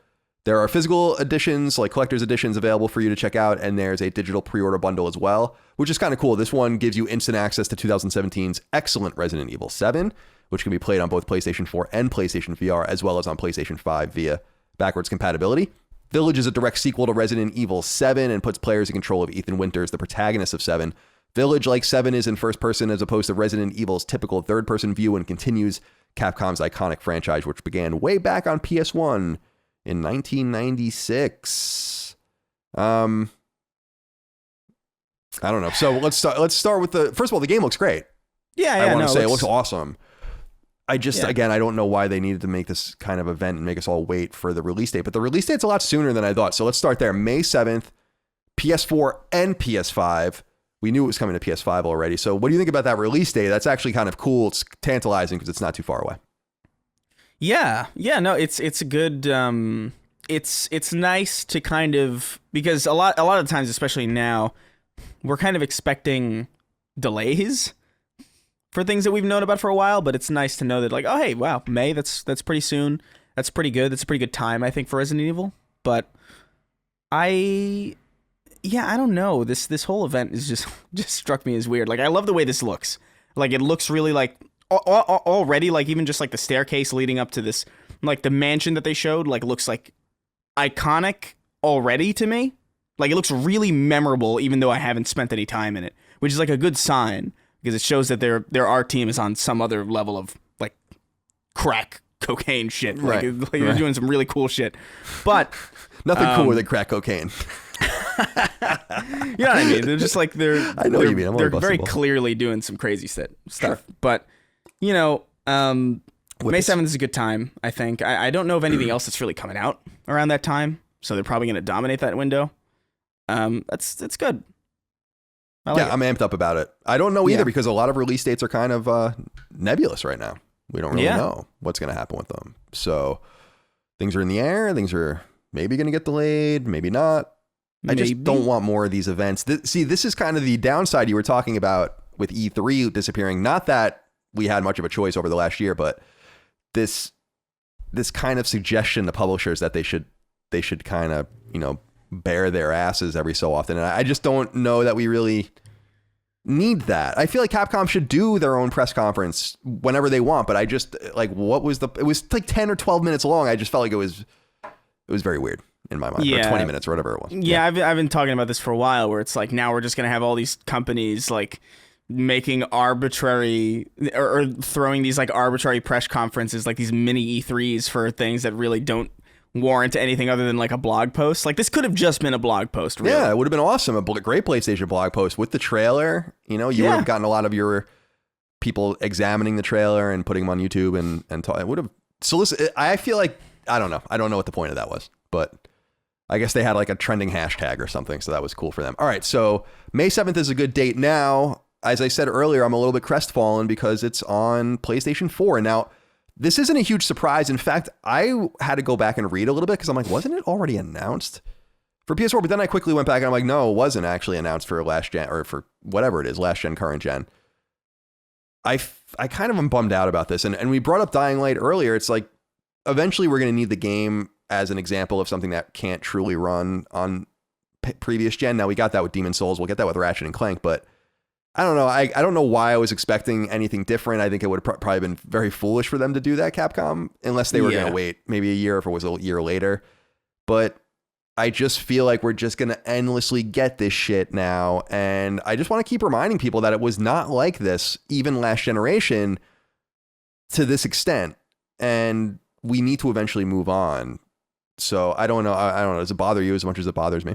There are physical editions, like collector's editions, available for you to check out, and there's a digital pre-order bundle as well, which is kind of cool. This one gives you instant access to 2017's excellent Resident Evil 7, which can be played on both PlayStation 4 and PlayStation VR, as well as on PlayStation 5 via backwards compatibility. Village is a direct sequel to Resident Evil 7 and puts players in control of Ethan Winters, the protagonist of 7. Village, like 7, is in first person as opposed to Resident Evil's typical third-person view and continues Capcom's iconic franchise, which began way back on PS1 in 1996. I don't know. So let's start with first of all, the game looks great. I want to say it looks awesome. Again, I don't know why they needed to make this kind of event and make us all wait for the release date, but the release date's a lot sooner than I thought. So let's start there. May 7th, PS4 and PS5. We knew it was coming to PS5 already. So what do you think about that release date? That's actually kind of cool. It's tantalizing because it's not too far away. Yeah, no, it's a good. It's nice to kind of, because a lot of times, especially now, we're kind of expecting delays for things that we've known about for a while. But it's nice to know that, like, oh hey, wow, May, that's pretty soon. That's pretty good. That's a pretty good time, I think, for Resident Evil. But I don't know. This whole event is just struck me as weird. Like, I love the way this looks. Like, it looks really like. Already, like, even just like the staircase leading up to this, like the mansion that they showed, like, looks like iconic already to me. Like, it looks really memorable, even though I haven't spent any time in it, which is like a good sign because it shows that their art team is on some other level of like crack cocaine shit. Like, they're doing some really cool shit, but nothing cooler than crack cocaine. You know what I mean? They're just like I know what you mean. They're very clearly doing some crazy stuff. Sure. But May 7th is a good time, I think. I don't know of anything else that's really coming out around that time, so they're probably going to dominate that window. That's good. I'm amped up about it. I don't know either because a lot of release dates are kind of nebulous right now. We don't really know what's going to happen with them. So things are in the air. Things are maybe going to get delayed, maybe not. I just don't want more of these events. This is kind of the downside you were talking about with E3 disappearing. Not that we had much of a choice over the last year, but this kind of suggestion to publishers that they should kind of, bare their asses every so often. And I just don't know that we really need that. I feel like Capcom should do their own press conference whenever they want, but I just like, it was like 10 or 12 minutes long. I just felt like it was very weird in my mind, or 20 minutes or whatever it was. Yeah. I've been talking about this for a while, where it's like, now we're just going to have all these companies like making arbitrary or throwing these like arbitrary press conferences, like these mini E3s for things that really don't warrant anything other than like a blog post. Like, this could have just been a blog post. Really. Yeah, it would have been awesome. A great PlayStation blog post with the trailer. You would have gotten a lot of your people examining the trailer and putting them on YouTube and talk. It would have solicited. I feel like, I don't know what the point of that was, but I guess they had like a trending hashtag or something, so that was cool for them. All right, so May 7th is a good date. Now, as I said earlier, I'm a little bit crestfallen because it's on PlayStation 4. Now, this isn't a huge surprise. In fact, I had to go back and read a little bit because I'm like, wasn't it already announced for PS4? But then I quickly went back and I'm like, no, it wasn't actually announced for last gen, or for whatever it is, last gen, current gen. I kind of am bummed out about this. And we brought up Dying Light earlier. It's like, eventually we're going to need the game as an example of something that can't truly run on previous gen. Now, we got that with Demon's Souls. We'll get that with Ratchet and Clank, but I don't know. I don't know why I was expecting anything different. I think it would have probably been very foolish for them to do that, Capcom, unless they were going to wait maybe a year if it was a year later. But I just feel like we're just going to endlessly get this shit now. And I just want to keep reminding people that it was not like this, even last generation, to this extent. And we need to eventually move on. So I don't know. Does it bother you as much as it bothers me?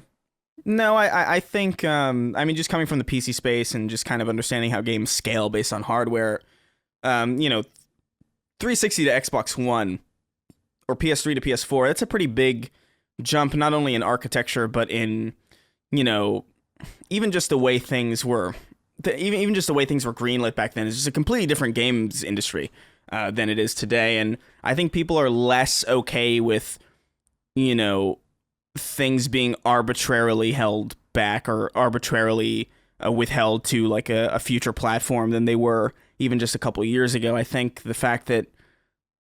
No, I think, I mean, just coming from the PC space and just kind of understanding how games scale based on hardware, 360 to Xbox One or PS3 to PS4, that's a pretty big jump, not only in architecture, but in, even just the way things were, even just the way things were greenlit back then. It's just a completely different games industry than it is today. And I think people are less okay with, things being arbitrarily held back or arbitrarily withheld to like a future platform than they were even just a couple of years ago. I think the fact that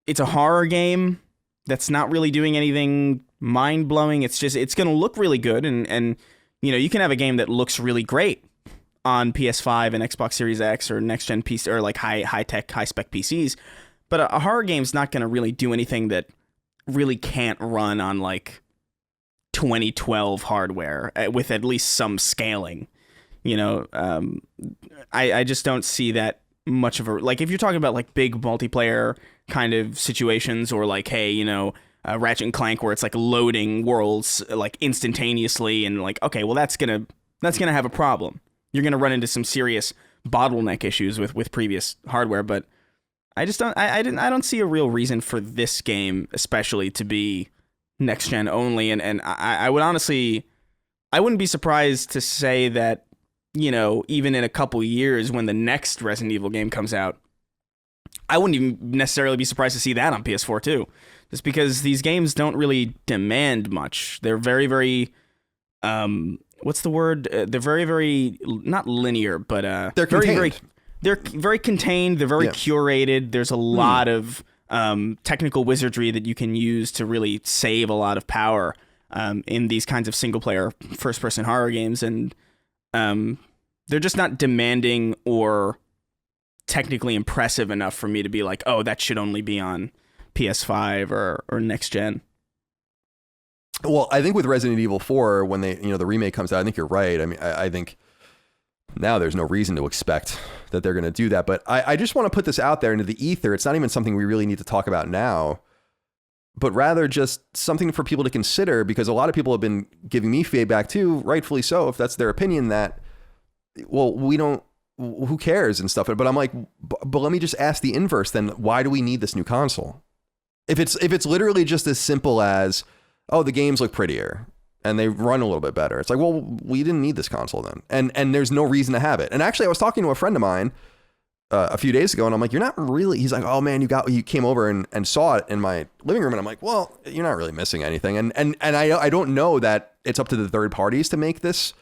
it's a horror game that's not really doing anything mind-blowing, it's going to look really good, and you can have a game that looks really great on PS5 and Xbox Series X or next-gen PC or like high-tech, high-spec PCs, but a horror game's not going to really do anything that really can't run on like 2012 hardware with at least some scaling. I just don't see that much of a, like, if you're talking about like big multiplayer kind of situations, or like, hey, Ratchet and Clank where it's like loading worlds like instantaneously, and like, okay, well that's gonna have a problem. You're gonna run into some serious bottleneck issues with previous hardware. But I just don't I don't see a real reason for this game especially to be next gen only, and I would honestly, I wouldn't be surprised to say that, even in a couple years when the next Resident Evil game comes out, I wouldn't even necessarily be surprised to see that on PS4 too, just because these games don't really demand much. They're very, very what's the word? They're very, very not linear, but they're contained. They're very contained. They're very curated. There's a lot of technical wizardry that you can use to really save a lot of power in these kinds of single-player first-person horror games, and they're just not demanding or technically impressive enough for me to be like, oh, that should only be on PS5 or next gen. Well, I think with Resident Evil 4, when they, the remake comes out, I think you're right. I mean, I think now there's no reason to expect that they're going to do that. But I just want to put this out there into the ether. It's not even something we really need to talk about now, but rather just something for people to consider, because a lot of people have been giving me feedback too, rightfully so, if that's their opinion, that, well, who cares and stuff. But I'm like, but let me just ask the inverse then. Why do we need this new console? If it's literally just as simple as, oh, the games look prettier and they run a little bit better, it's like, well, we didn't need this console then. And there's no reason to have it. And actually, I was talking to a friend of mine a few days ago, and I'm like, you're not really, he's like, oh man, you came over and saw it in my living room. And I'm like, well, you're not really missing anything. And I don't know that it's up to the third parties to make this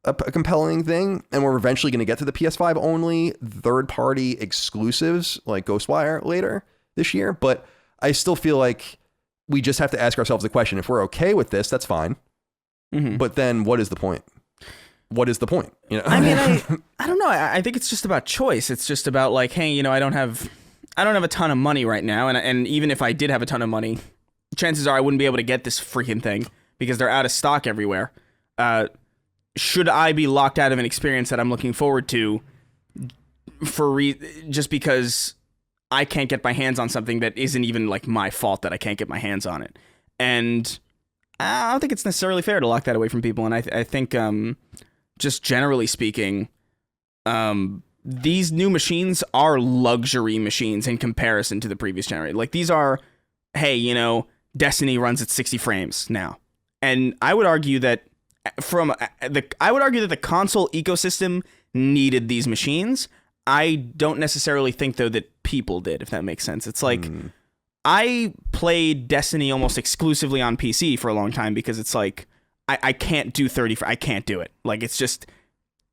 a compelling thing. And we're eventually going to get to the PS5 only third party exclusives like Ghostwire later this year. But I still feel like we just have to ask ourselves the question, if we're okay with this, that's fine. Mm-hmm. But then what is the point? What is the point? I mean, I don't know. I think it's just about choice. It's just about like, hey, I don't have a ton of money right now. And even if I did have a ton of money, chances are I wouldn't be able to get this freaking thing because they're out of stock everywhere. Should I be locked out of an experience that I'm looking forward to just because I can't get my hands on something that isn't even like my fault that I can't get my hands on it? And I don't think it's necessarily fair to lock that away from people. And I think just generally speaking, these new machines are luxury machines in comparison to the previous generation. Like, these are, hey, Destiny runs at 60 frames now. And I would argue that the console ecosystem needed these machines. I don't necessarily think though that people did, if that makes sense. It's like I played Destiny almost exclusively on PC for a long time because it's like I can't do 30. I can't do it. Like it's just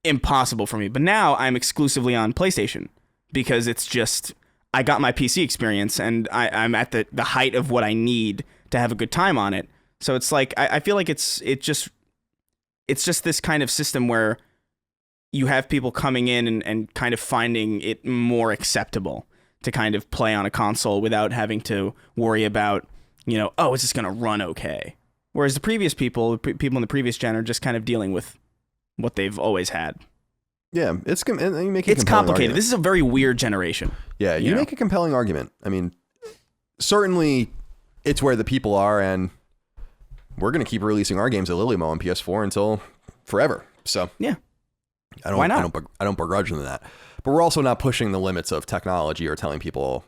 impossible for me. But now I'm exclusively on PlayStation because it's just I got my PC experience and I'm at the height of what I need to have a good time on it. So it's like I feel like it's just this kind of system where you have people coming in and kind of finding it more acceptable to kind of play on a console without having to worry about, oh, is this going to run okay? Whereas the previous people in the previous gen are just kind of dealing with what they've always had. Yeah, it's complicated. Argument. This is a very weird generation. Yeah, you make a compelling argument. I mean, certainly it's where the people are, and we're going to keep releasing our games at Lilimo on PS4 until forever. So yeah, why not? I don't begrudge them that. But we're also not pushing the limits of technology or telling people,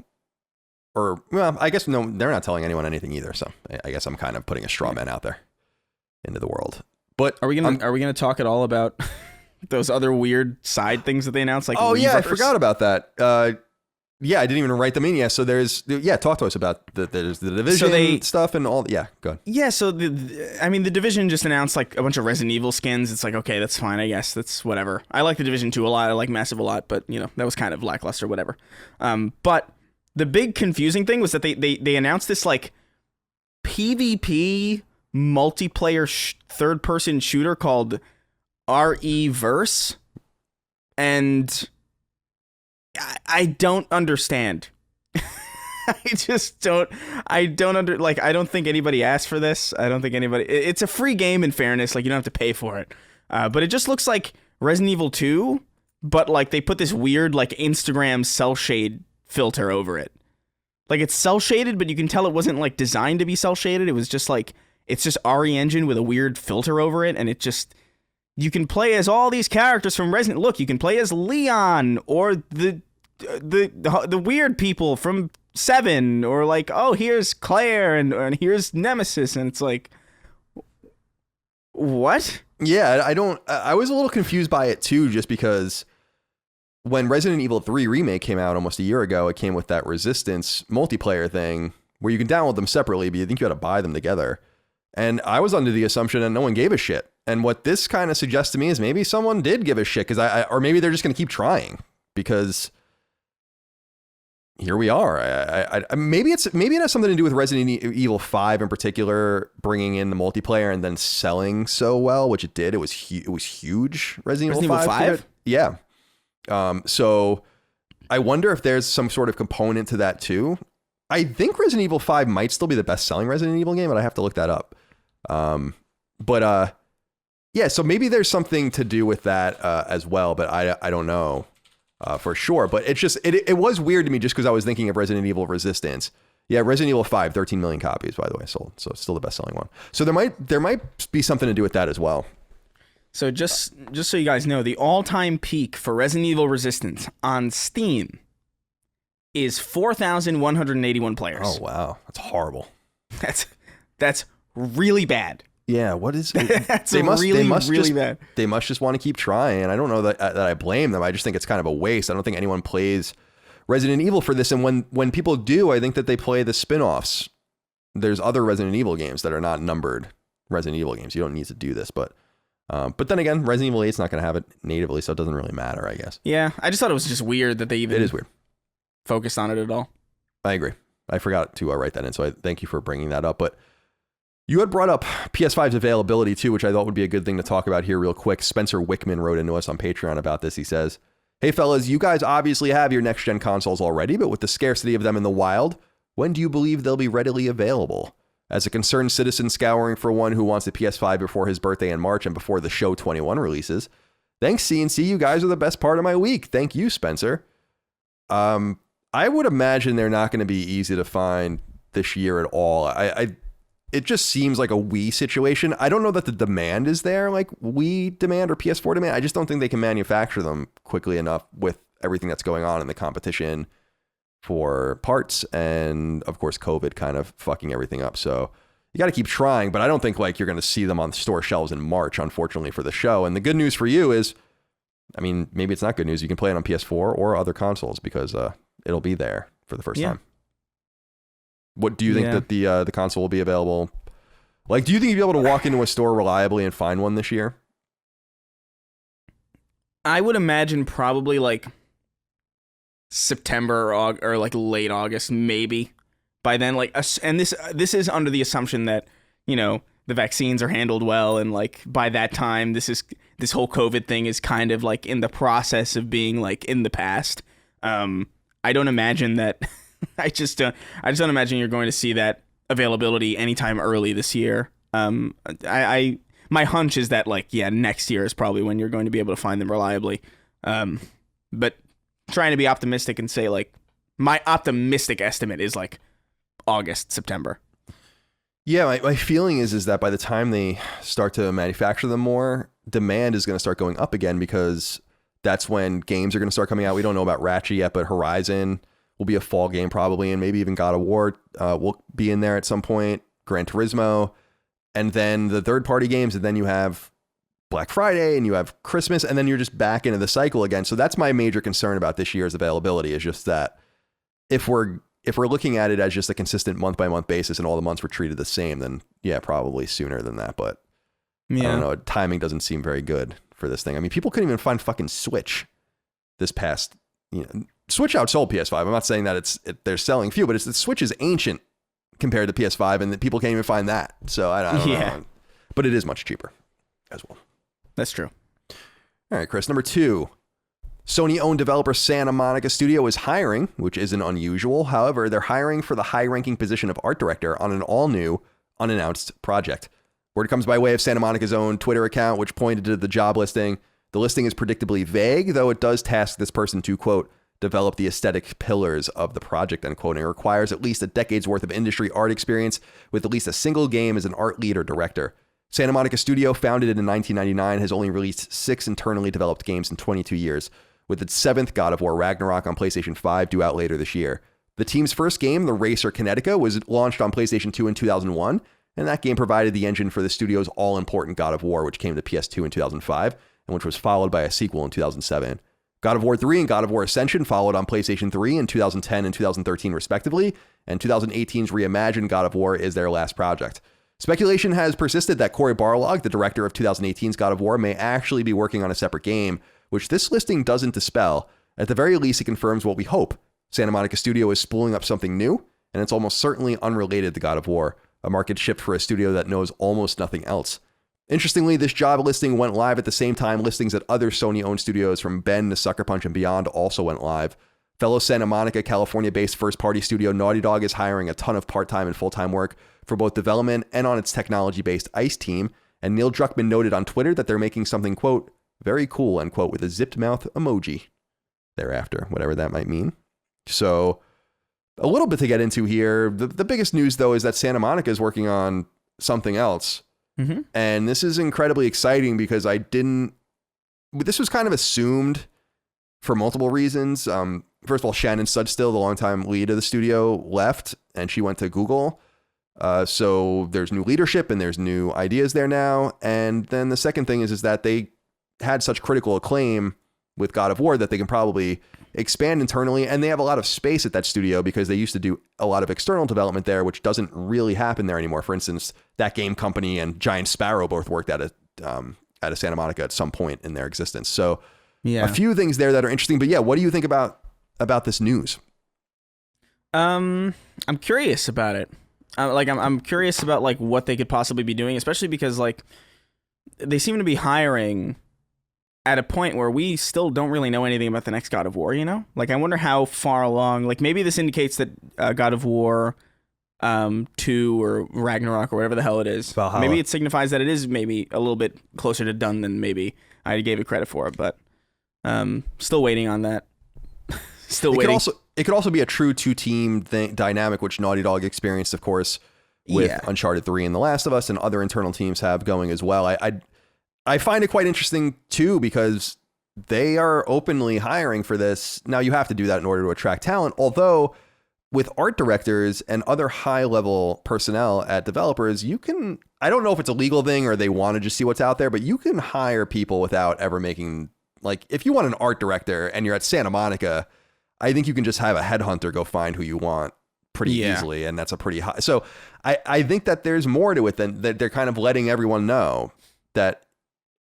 I guess no, they're not telling anyone anything either. So I guess I'm kind of putting a straw man out there into the world. But are we gonna talk at all about those other weird side things that they announced? Like yeah, I forgot about that. Yeah, I didn't even write them in yet. So talk to us about there's the Division stuff and all. Yeah, go ahead. Yeah, so the Division just announced like a bunch of Resident Evil skins. It's like, okay, that's fine, I guess. That's whatever. I like the Division 2 a lot. I like Massive a lot, but that was kind of lackluster, whatever. But the big confusing thing was that they announced this like PvP multiplayer third-person shooter called RE-verse, and I don't understand. I don't think anybody asked for this. I don't think anybody. It's a free game in fairness. Like you don't have to pay for it. But it just looks like Resident Evil 2, but like they put this weird like Instagram cell shade filter over it. Like it's cell shaded, but you can tell it wasn't like designed to be cell shaded. It was just like it's just RE Engine with a weird filter over it, and it just. You can play as all these characters from Resident. Look, you can play as Leon or the weird people from 7, or like, oh, here's Claire and here's Nemesis, and it's like, what? Yeah, I was a little confused by it too, just because when Resident Evil 3 Remake came out almost a year ago, it came with that Resistance multiplayer thing where you can download them separately, but you think you had to buy them together. And I was under the assumption that no one gave a shit. And what this kind of suggests to me is maybe someone did give a shit or maybe they're just going to keep trying because here we are. Maybe it has something to do with Resident Evil 5 in particular, bringing in the multiplayer and then selling so well, which it did. It was huge. Resident Evil 5? Yeah. So I wonder if there's some sort of component to that too. I think Resident Evil 5 might still be the best selling Resident Evil game, but I have to look that up. Yeah, so maybe there's something to do with that as well, but I don't know for sure. But it's just, it was weird to me just because I was thinking of Resident Evil Resistance. Yeah, Resident Evil 5, 13 million copies, by the way, sold. So it's still the best selling one. So there might be something to do with that as well. So just so you guys know, the all-time peak for Resident Evil Resistance on Steam is 4,181 players. Oh, wow. That's horrible. That's really bad. Yeah, what is it? That's really bad. They must just want to keep trying. I don't know that I blame them. I just think it's kind of a waste. I don't think anyone plays Resident Evil for this. And when people do, I think that they play the spin-offs. There's other Resident Evil games that are not numbered Resident Evil games. You don't need to do this, but then again, Resident Evil 8 is not going to have it natively, so it doesn't really matter, I guess. Yeah, I just thought it was just weird that they even it is weird. Focused on it at all. I agree. I forgot to write that in, so I thank you for bringing that up. But you had brought up PS5's availability too, which I thought would be a good thing to talk about here real quick. Spencer Wickman wrote into us on Patreon about this. He says, "Hey fellas, you guys obviously have your next gen consoles already, but with the scarcity of them in the wild, when do you believe they'll be readily available? As a concerned citizen scouring for one who wants a PS5 before his birthday in March and before the Show 21 releases. Thanks, CNC. You guys are the best part of my week. Thank you, Spencer." I would imagine they're not going to be easy to find this year at all. It just seems like a Wii situation. I don't know that the demand is there like Wii demand or PS4 demand. I just don't think they can manufacture them quickly enough with everything that's going on in the competition for parts and, of course, COVID kind of fucking everything up. So you got to keep trying, but I don't think like you're going to see them on store shelves in March, unfortunately, for the show. And the good news for you is, I mean, maybe it's not good news. You can play it on PS4 or other consoles because it'll be there for the first time. What do you think that the console will be available? Like, do you think you'll be able to walk into a store reliably and find one this year? I would imagine probably like September or like late August, maybe. By then, like, and this is under the assumption that, you know, the vaccines are handled well, and like by that time, this whole COVID thing is kind of like in the process of being like in the past. I don't imagine that. I just don't imagine you're going to see that availability anytime early this year. My hunch is that like next year is probably when you're going to be able to find them reliably. But trying to be optimistic and say like my optimistic estimate is like August, September. Yeah, my feeling is that by the time they start to manufacture them more, demand is going to start going up again because that's when games are going to start coming out. We don't know about Ratchet yet, but Horizon will be a fall game probably, and maybe even God of War will be in there at some point, Gran Turismo, and then the third-party games, and then you have Black Friday, and you have Christmas, and then you're just back into the cycle again. So that's my major concern about this year's availability, is just that if we're looking at it as just a consistent month-by-month basis and all the months were treated the same, then yeah, probably sooner than that. But I don't know. Timing doesn't seem very good for this thing. I mean, people couldn't even find fucking Switch this past, Switch outsold PS5. I'm not saying that they're selling few, but the Switch is ancient compared to PS5, and that people can't even find that. So I don't know. But it is much cheaper as well. That's true. All right, Chris. Number 2. Sony-owned developer Santa Monica Studio is hiring, which isn't unusual. However, they're hiring for the high-ranking position of art director on an all-new, unannounced project. Word comes by way of Santa Monica's own Twitter account, which pointed to the job listing. The listing is predictably vague, though it does task this person to, quote, develop the aesthetic pillars of the project, unquote, and it requires at least a decade's worth of industry art experience with at least a single game as an art lead or director. Santa Monica Studio, founded in 1999, has only released 6 internally developed games in 22 years, with its 7th God of War Ragnarok on PlayStation 5 due out later this year. The team's first game, The Racer Kinetica, was launched on PlayStation 2 in 2001, and that game provided the engine for the studio's all-important God of War, which came to PS2 in 2005, and which was followed by a sequel in 2007. God of War 3 and God of War Ascension followed on PlayStation 3 in 2010 and 2013 respectively, and 2018's reimagined God of War is their last project. Speculation has persisted that Cory Barlog, the director of 2018's God of War, may actually be working on a separate game, which this listing doesn't dispel. At the very least, it confirms what we hope. Santa Monica Studio is spooling up something new, and it's almost certainly unrelated to God of War, a market shift for a studio that knows almost nothing else. Interestingly, this job listing went live at the same time listings at other Sony-owned studios from Ben to Sucker Punch and beyond also went live. Fellow Santa Monica, California-based first-party studio Naughty Dog is hiring a ton of part-time and full-time work for both development and on its technology-based ICE team, and Neil Druckman noted on Twitter that they're making something, quote, very cool, unquote, with a zipped mouth emoji thereafter, whatever that might mean. So a little bit to get into here. The biggest news, though, is that Santa Monica is working on something else. Mm-hmm. And this is incredibly exciting because this was kind of assumed for multiple reasons. First of all, Shannon Studstill, the longtime lead of the studio, left and she went to Google. So there's new leadership and there's new ideas there now. And then the second thing is that they had such critical acclaim with God of War that they can probably expand internally, and they have a lot of space at that studio because they used to do a lot of external development there, which doesn't really happen there anymore. For instance, That Game Company and Giant Sparrow both worked at a Santa Monica at some point in their existence. So a few things there that are interesting, but yeah, what do you think about this news? I'm curious about it. I'm curious about like what they could possibly be doing, especially because like they seem to be hiring at a point where we still don't really know anything about the next God of War, Like, I wonder how far along, like, maybe this indicates that God of War 2 or Ragnarok or whatever the hell it is. Valhalla. Maybe it signifies that it is maybe a little bit closer to done than maybe I gave it credit for, but still waiting on that. Waiting. It could also be a true two-team dynamic, which Naughty Dog experienced, of course, with Uncharted 3 and The Last of Us, and other internal teams have going as well. I find it quite interesting, too, because they are openly hiring for this. Now, you have to do that in order to attract talent, although with art directors and other high level personnel at developers, you can, I don't know if it's a legal thing or they want to just see what's out there, but you can hire people without ever making, like, if you want an art director and you're at Santa Monica, I think you can just have a headhunter go find who you want pretty easily. And that's a pretty high. So I think that there's more to it than that. They're kind of letting everyone know that,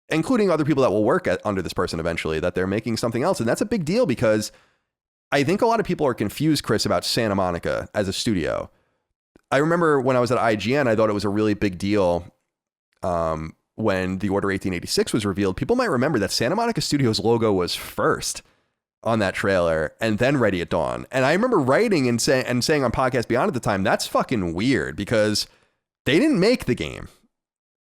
including other people that will work under this person eventually, that they're making something else. And that's a big deal because I think a lot of people are confused, Chris, about Santa Monica as a studio. I remember when I was at IGN, I thought it was a really big deal when the Order 1886 was revealed. People might remember that Santa Monica Studios logo was first on that trailer and then Ready at Dawn. And I remember writing and saying on Podcast Beyond at the time, that's fucking weird because they didn't make the game.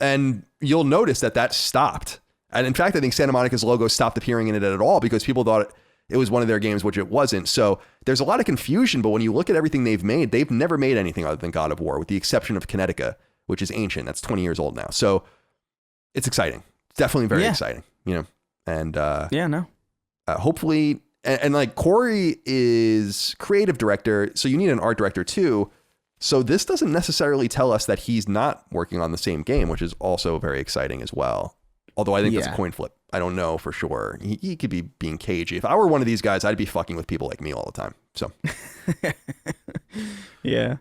And you'll notice that stopped. And in fact, I think Santa Monica's logo stopped appearing in it at all because people thought it was one of their games, which it wasn't. So there's a lot of confusion, but when you look at everything they've made, they've never made anything other than God of War, with the exception of Connecticut, which is ancient. That's 20 years old now. So it's exciting. It's definitely very exciting, you know? And hopefully, and like Corey is creative director, so you need an art director too. So this doesn't necessarily tell us that he's not working on the same game, which is also very exciting as well. Although I think that's a coin flip. I don't know for sure. He could be being cagey. If I were one of these guys, I'd be fucking with people like me all the time. So, yeah.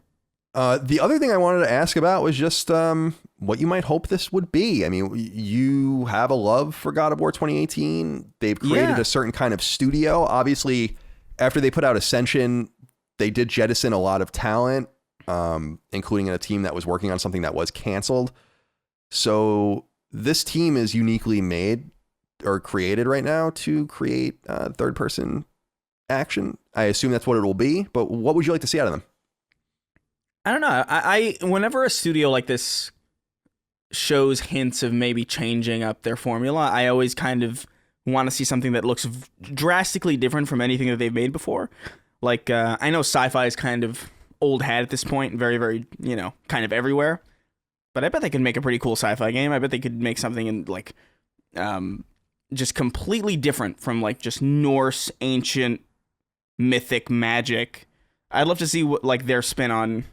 The other thing I wanted to ask about was just what you might hope this would be. I mean, you have a love for God of War 2018. They've created a certain kind of studio. Obviously, after they put out Ascension, they did jettison a lot of talent, including a team that was working on something that was canceled. So this team is uniquely made or created right now to create third person action. I assume that's what it will be, but what would you like to see out of them? I don't know. I whenever a studio like this shows hints of maybe changing up their formula, I always kind of want to see something that looks drastically different from anything that they've made before. Like, I know sci-fi is kind of old hat at this point, very, very, kind of everywhere. But I bet they could make a pretty cool sci-fi game. I bet they could make something in like, just completely different from like just Norse, ancient, mythic magic. I'd love to see what like their spin on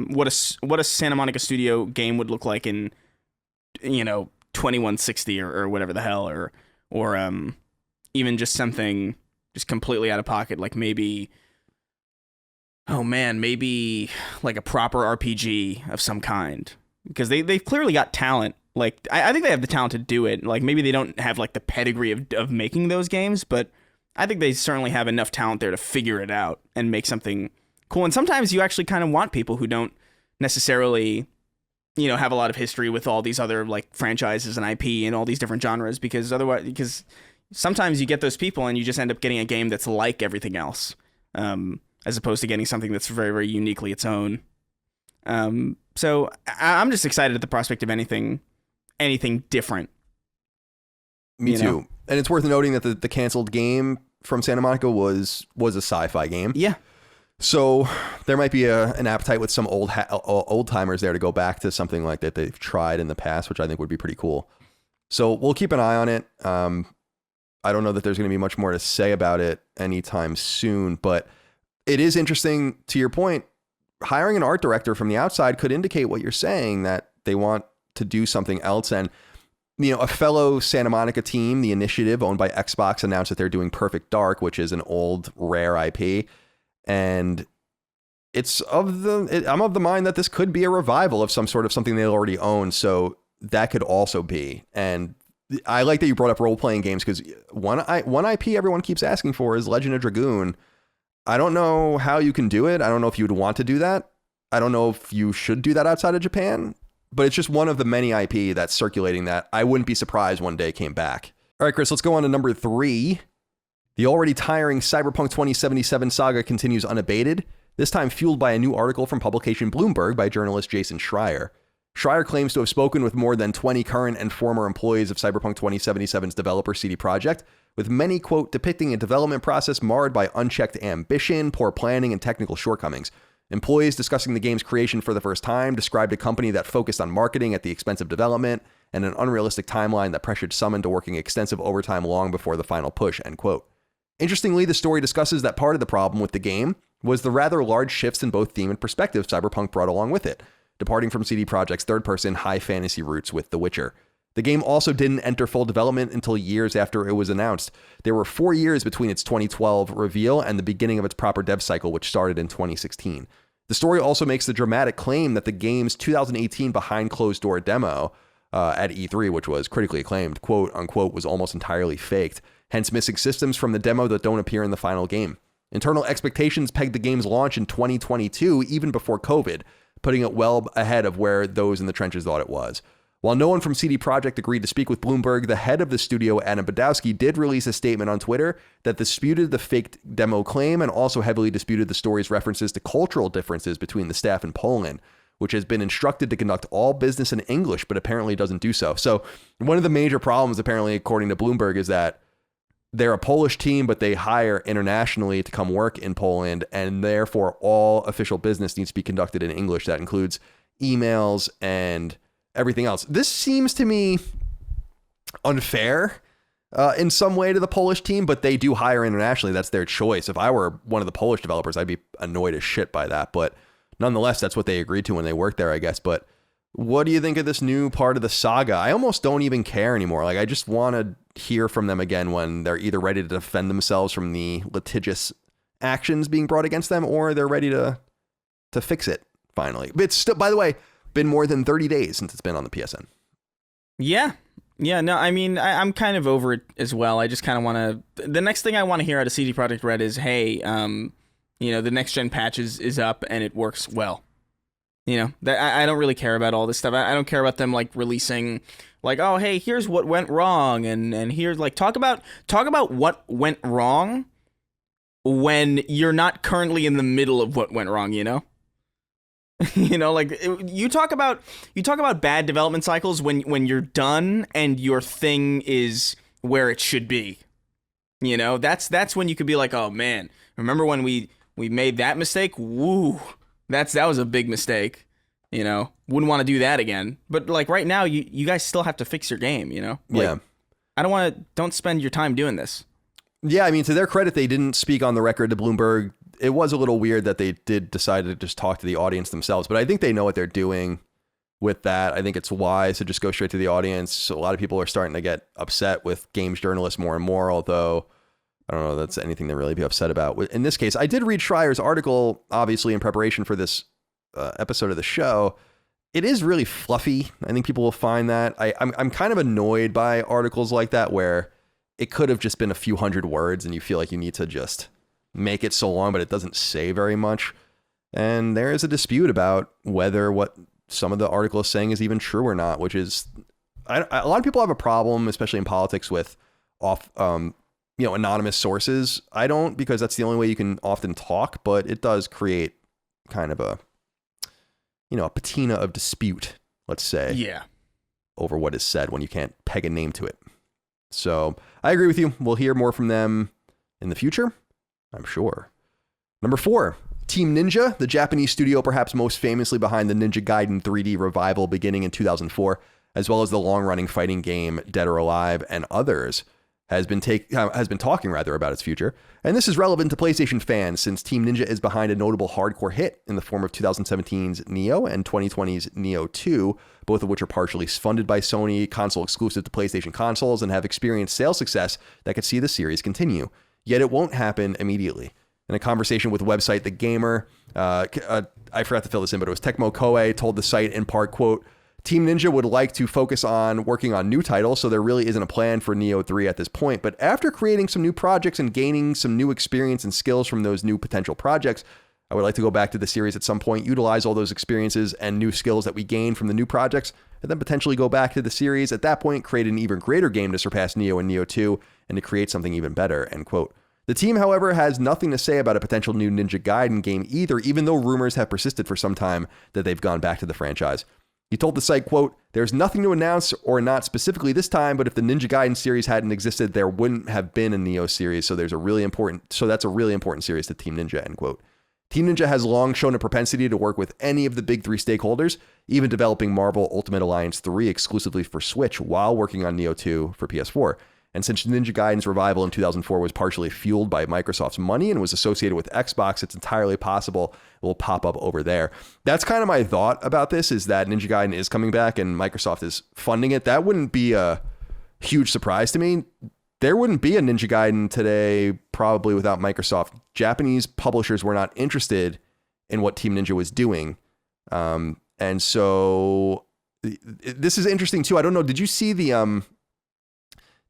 what a Santa Monica Studio game would look like in 2160 or whatever the hell, or even just something just completely out of pocket, like maybe like a proper RPG of some kind, because they've clearly got talent. Like, I think they have the talent to do it. Like, maybe they don't have, like, the pedigree of making those games, but I think they certainly have enough talent there to figure it out and make something cool. And sometimes you actually kind of want people who don't necessarily, have a lot of history with all these other, like, franchises and IP and all these different genres, because sometimes you get those people and you just end up getting a game that's like everything else, as opposed to getting something that's very, very uniquely its own. So I'm just excited at the prospect of anything different. Me too. And it's worth noting that the canceled game from Santa Monica was a sci-fi game. Yeah. So there might be an appetite with some old timers there to go back to something like that they've tried in the past, which I think would be pretty cool. So we'll keep an eye on it. I don't know that there's going to be much more to say about it anytime soon, but it is interesting, to your point. Hiring an art director from the outside could indicate what you're saying, that they want to do something else. And, a fellow Santa Monica team, the Initiative, owned by Xbox, announced that they're doing Perfect Dark, which is an old, rare IP. And I'm of the mind that this could be a revival of some sort of something they already own. So that could also be. And I like that you brought up role-playing games, because one IP everyone keeps asking for is Legend of Dragoon. I don't know how you can do it. I don't know if you would want to do that. I don't know if you should do that outside of Japan, but it's just one of the many IP that's circulating that I wouldn't be surprised one day came back. All right, Chris, let's go on to number 3. The already tiring Cyberpunk 2077 saga continues unabated, this time fueled by a new article from publication Bloomberg by journalist Jason Schreier. Schreier claims to have spoken with more than 20 current and former employees of Cyberpunk 2077's developer CD Projekt, with many, quote, depicting a development process marred by unchecked ambition, poor planning, and technical shortcomings. Employees discussing the game's creation for the first time described a company that focused on marketing at the expense of development and an unrealistic timeline that pressured some into working extensive overtime long before the final push, end quote. Interestingly, the story discusses that part of the problem with the game was the rather large shifts in both theme and perspective Cyberpunk brought along with it, departing from CD Projekt's third-person high fantasy roots with The Witcher. The game also didn't enter full development until years after it was announced. There were 4 years between its 2012 reveal and the beginning of its proper dev cycle, which started in 2016. The story also makes the dramatic claim that the game's 2018 behind closed door demo at E3, which was critically acclaimed, quote unquote, was almost entirely faked, hence missing systems from the demo that don't appear in the final game. Internal expectations pegged the game's launch in 2022, even before COVID, putting it well ahead of where those in the trenches thought it was. While no one from CD Projekt agreed to speak with Bloomberg, the head of the studio, Adam Badowski, did release a statement on Twitter that disputed the faked demo claim and also heavily disputed the story's references to cultural differences between the staff in Poland, which has been instructed to conduct all business in English, but apparently doesn't do so. So one of the major problems, apparently, according to Bloomberg, is that they're a Polish team, but they hire internationally to come work in Poland, and therefore all official business needs to be conducted in English. That includes emails and everything else. This seems to me unfair in some way to the Polish team, but they do hire internationally. That's their choice. If I were one of the Polish developers, I'd be annoyed as shit by that. But nonetheless, that's what they agreed to when they worked there, I guess. But what do you think of this new part of the saga? I almost don't even care anymore. Like, I just want to hear from them again when they're either ready to defend themselves from the litigious actions being brought against them, or they're ready to fix it finally. But it's still, by the way, been more than 30 days since it's been on the PSN. Yeah. No, I mean, I'm kind of over it as well. I just kind of want to. The next thing I want to hear out of CD Projekt Red is, hey, the next gen patch is up and it works well. I don't really care about all this stuff. I don't care about them like releasing, like, oh, hey, here's what went wrong, and here's like talk about what went wrong when you're not currently in the middle of what went wrong. Like you talk about bad development cycles when you're done and your thing is where it should be. That's when you could be like, oh man, remember when we made that mistake? Woo, that was a big mistake. Wouldn't want to do that again. But like right now, you guys still have to fix your game. Yeah. Don't spend your time doing this. Yeah, I mean, to their credit, they didn't speak on the record to Bloomberg. It was a little weird that they did decide to just talk to the audience themselves, but I think they know what they're doing with that. I think it's wise to just go straight to the audience. A lot of people are starting to get upset with games journalists more and more, although I don't know if that's anything to really be upset about. In this case, I did read Schreier's article, obviously, in preparation for this episode of the show. It is really fluffy. I think people will find that. I'm kind of annoyed by articles like that where it could have just been a few hundred words and you feel like you need to just make it so long, but it doesn't say very much. And there is a dispute about whether what some of the article is saying is even true or not, which is, a lot of people have a problem, especially in politics, with anonymous sources. I don't, because that's the only way you can often talk, but it does create kind of a patina of dispute, let's say. Yeah. Over what is said when you can't peg a name to it. So I agree with you. We'll hear more from them in the future, I'm sure. Number 4, Team Ninja, the Japanese studio perhaps most famously behind the Ninja Gaiden 3D revival beginning in 2004, as well as the long-running fighting game Dead or Alive and others, has been talking about its future. And this is relevant to PlayStation fans since Team Ninja is behind a notable hardcore hit in the form of 2017's Nioh and 2020's Nioh 2, both of which are partially funded by Sony, console exclusive to PlayStation consoles, and have experienced sales success that could see the series continue. Yet it won't happen immediately. In a conversation with website The Gamer, I forgot to fill this in, but it was Tecmo Koei told the site in part, quote, Team Ninja would like to focus on working on new titles, so there really isn't a plan for Nioh 3 at this point. But after creating some new projects and gaining some new experience and skills from those new potential projects, I would like to go back to the series at some point, utilize all those experiences and new skills that we gained from the new projects, and then potentially go back to the series. At that point, create an even greater game to surpass Nioh and Nioh 2, and to create something even better, end quote. The team, however, has nothing to say about a potential new Ninja Gaiden game either, even though rumors have persisted for some time that they've gone back to the franchise. He told the site, quote, there's nothing to announce, or not specifically this time, but if the Ninja Gaiden series hadn't existed, there wouldn't have been a Nioh series, so that's a really important series to Team Ninja, end quote. Team Ninja has long shown a propensity to work with any of the big 3 stakeholders, even developing Marvel Ultimate Alliance 3 exclusively for Switch while working on Nioh 2 for PS4. And since Ninja Gaiden's revival in 2004 was partially fueled by Microsoft's money and was associated with Xbox, it's entirely possible it will pop up over there. That's kind of my thought about this, is that Ninja Gaiden is coming back and Microsoft is funding it. That wouldn't be a huge surprise to me. There wouldn't be a Ninja Gaiden today probably without Microsoft. Japanese publishers were not interested in what Team Ninja was doing. And so this is interesting too. I don't know. Did you see the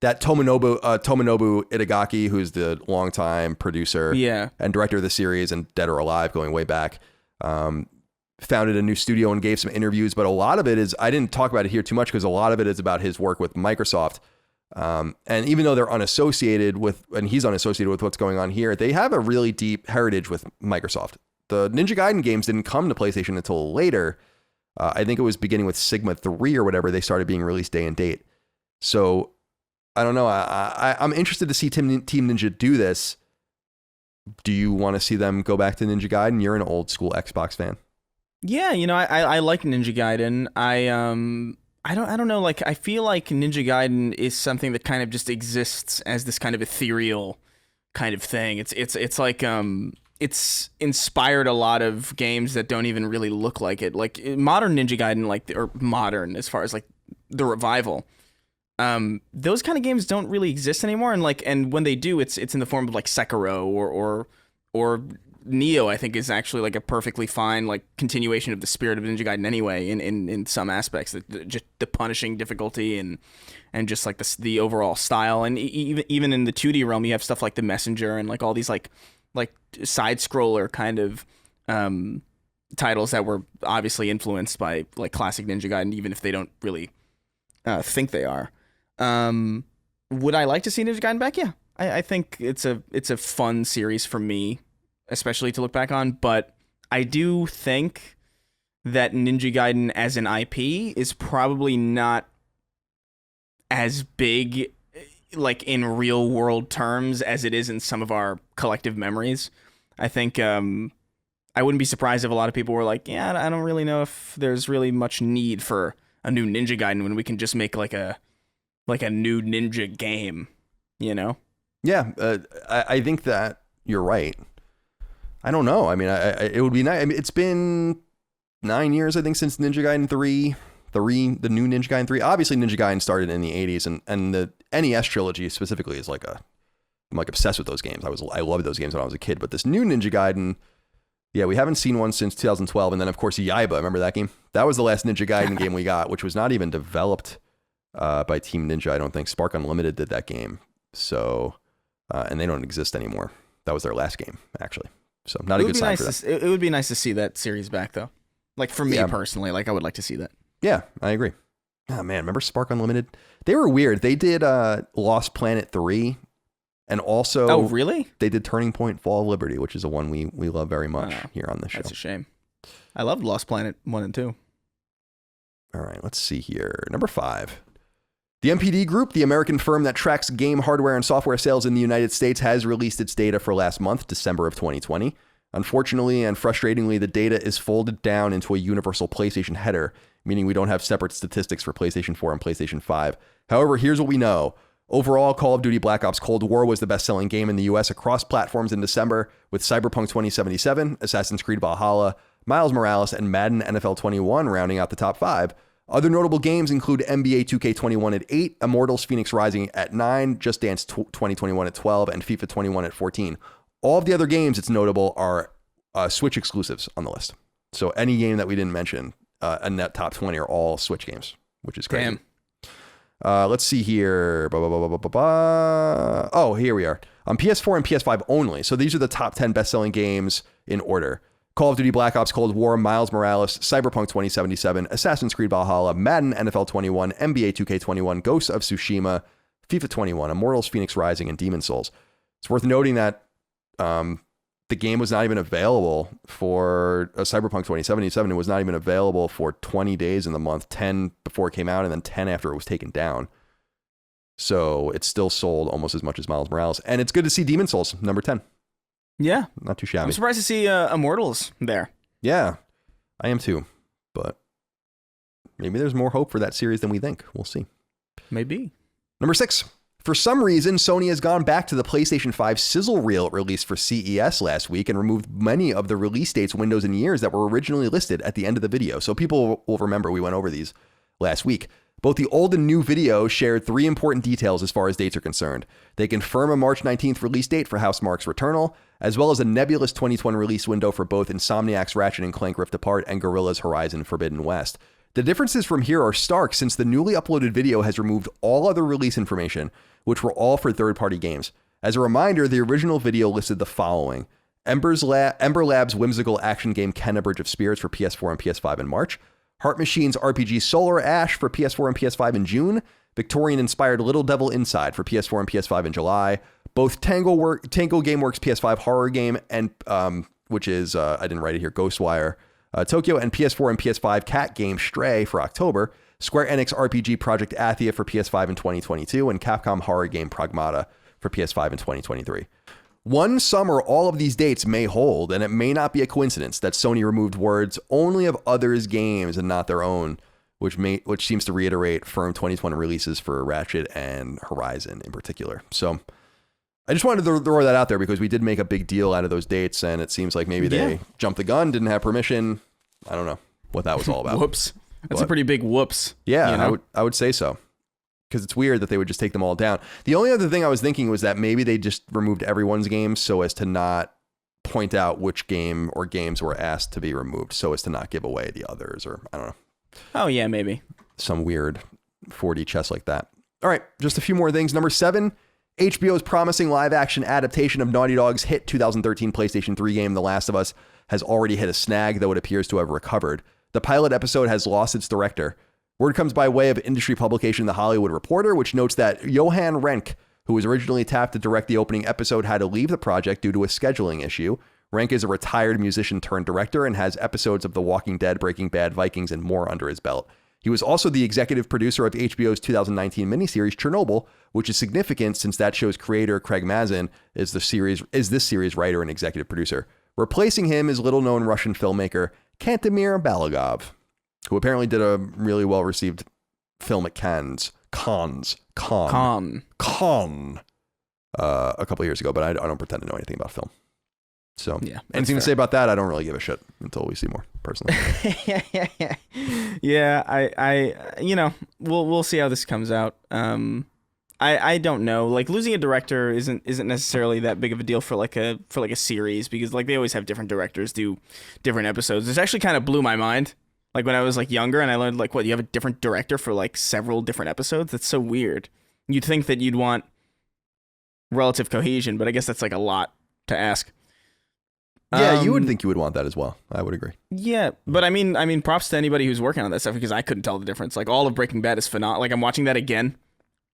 that Tomonobu Itagaki, who's the longtime producer and director of the series and Dead or Alive going way back, founded a new studio and gave some interviews. But a lot of it is, I didn't talk about it here too much because a lot of it is about his work with Microsoft. And even though they're unassociated with, and he's unassociated with what's going on here, they have a really deep heritage with Microsoft. The Ninja Gaiden games didn't come to PlayStation until later. I think it was beginning with Sigma 3 or whatever, they started being released day and date. So I don't know. I'm interested to see Team Ninja do this. Do you want to see them go back to Ninja Gaiden? You're an old school Xbox fan. Yeah, I like Ninja Gaiden. I don't know. Like, I feel like Ninja Gaiden is something that kind of just exists as this kind of ethereal kind of thing. It's like it's inspired a lot of games that don't even really look like it. Like modern Ninja Gaiden, or modern as far as like the revival. Those kind of games don't really exist anymore, and when they do, it's in the form of like Sekiro or Neo. I think is actually like a perfectly fine like continuation of the spirit of Ninja Gaiden anyway. In some aspects, just the punishing difficulty and just like the overall style, and even in the 2D realm, you have stuff like The Messenger and like all these like side scroller kind of titles that were obviously influenced by like classic Ninja Gaiden, even if they don't really think they are. Would I like to see Ninja Gaiden back? Yeah, I think it's a fun series for me, especially to look back on. But I do think that Ninja Gaiden as an IP is probably not as big, like in real world terms, as it is in some of our collective memories. I think I wouldn't be surprised if a lot of people were like, yeah, I don't really know if there's really much need for a new Ninja Gaiden when we can just make like a new ninja game, Yeah, I think that you're right. I don't know. I mean, it would be nice. I mean, it's been 9 years, I think, since Ninja Gaiden 3, the new Ninja Gaiden 3. Obviously, Ninja Gaiden started in the 80s, and the NES trilogy specifically is I'm like obsessed with those games. I loved those games when I was a kid. But this new Ninja Gaiden, yeah, we haven't seen one since 2012. And then, of course, Yaiba. Remember that game? That was the last Ninja Gaiden game we got, which was not even developed by Team Ninja. I don't think Spark Unlimited did that game. So, and they don't exist anymore. That was their last game, actually. So not a good sign for that. It would be nice to see that series back, though. Like for me personally, like I would like to see that. Yeah, I agree. Oh man, remember Spark Unlimited? They were weird. They did Lost Planet 3, and also really? They did Turning Point: Fall of Liberty, which is a one we love very much here on the show. That's a shame. I loved Lost Planet 1 and 2. All right, let's see here. Number 5. The NPD Group, the American firm that tracks game hardware and software sales in the United States, has released its data for last month, December of 2020. Unfortunately and frustratingly, the data is folded down into a universal PlayStation header, meaning we don't have separate statistics for PlayStation 4 and PlayStation 5. However, here's what we know. Overall, Call of Duty Black Ops Cold War was the best-selling game in the US across platforms in December, with Cyberpunk 2077, Assassin's Creed Valhalla, Miles Morales, and Madden NFL 21 rounding out the top 5. Other notable games include NBA 2K21 at 8, Immortals Phoenix Rising at 9, Just Dance 2021 at 12, and FIFA 21 at 14. All of the other games, it's notable, are Switch exclusives on the list. So any game that we didn't mention in that top 20 are all Switch games, which is crazy. Damn. Let's see here. Oh, here we are. On PS4 and PS5 only. So these are the top 10 best-selling games in order. Call of Duty Black Ops Cold War, Miles Morales, Cyberpunk 2077, Assassin's Creed Valhalla, Madden NFL 21, NBA 2K21, Ghosts of Tsushima, FIFA 21, Immortals Phoenix Rising, and Demon's Souls. It's worth noting that the game was not even available for Cyberpunk 2077. It was not even available for 20 days in the month, 10 before it came out, and then 10 after it was taken down. So it's still sold almost as much as Miles Morales. And it's good to see Demon's Souls, number 10. Yeah. Not too shabby. I'm surprised to see Immortals there. Yeah, I am too. But maybe there's more hope for that series than we think. We'll see. Maybe. Number 6. For some reason, Sony has gone back to the PlayStation 5 sizzle reel it released for CES last week and removed many of the release dates, windows, and years that were originally listed at the end of the video. So people will remember we went over these last week. Both the old and new video shared 3 important details as far as dates are concerned. They confirm a March 19th release date for Housemarque's Returnal, as well as a nebulous 2020 release window for both Insomniac's Ratchet & Clank Rift Apart and Guerrilla's Horizon Forbidden West. The differences from here are stark since the newly uploaded video has removed all other release information, which were all for third-party games. As a reminder, the original video listed the following: Ember Lab's whimsical action game Kenna Bridge of Spirits for PS4 and PS5 in March, Heart Machine's RPG Solar Ash for PS4 and PS5 in June, Victorian-inspired Little Devil Inside for PS4 and PS5 in July, both Tango Gameworks PS5 horror game, and which is, I didn't write it here, Ghostwire, Tokyo, and PS4 and PS5 cat game Stray for October, Square Enix RPG Project Athia for PS5 in 2022, and Capcom horror game Pragmata for PS5 in 2023. One, some, or all of these dates may hold, and it may not be a coincidence that Sony removed words only of others' games and not their own, which seems to reiterate firm 2020 releases for Ratchet and Horizon in particular. So I just wanted to throw that out there because we did make a big deal out of those dates, and it seems like maybe they jumped the gun, didn't have permission. I don't know what that was all about. Whoops. That's a pretty big whoops. Yeah, you know? I would say so. Because it's weird that they would just take them all down. The only other thing I was thinking was that maybe they just removed everyone's games so as to not point out which game or games were asked to be removed, so as to not give away the others, or I don't know. Oh, yeah, maybe. Some weird 4D chess like that. All right, just a few more things. Number 7, HBO's promising live-action adaptation of Naughty Dog's hit 2013 PlayStation 3 game, The Last of Us, has already hit a snag, though it appears to have recovered. The pilot episode has lost its director. Word comes by way of industry publication The Hollywood Reporter, which notes that Johan Renck, who was originally tapped to direct the opening episode, had to leave the project due to a scheduling issue. Renck is a retired musician turned director and has episodes of The Walking Dead, Breaking Bad, Vikings, and more under his belt. He was also the executive producer of HBO's 2019 miniseries Chernobyl, which is significant since that show's creator, Craig Mazin, is this series writer and executive producer. Replacing him is little-known Russian filmmaker Kantemir Balagov, who apparently did a really well-received film at Cannes a couple years ago, but I don't pretend to know anything about film. So yeah, anything to say about that, I don't really give a shit until we see more, personally. Yeah, I you know, we'll see how this comes out. I don't know. Like, losing a director isn't necessarily that big of a deal for like a series, because like they always have different directors do different episodes. This actually kind of blew my mind. Like when I was like younger and I learned like, what, you have a different director for like several different episodes? That's so weird. You'd think that you'd want relative cohesion, but I guess that's like a lot to ask. Yeah, you would think you would want that as well. I would agree. Yeah, but I mean, props to anybody who's working on that stuff, because I couldn't tell the difference. Like, all of Breaking Bad is phenomenal. Like, I'm watching that again,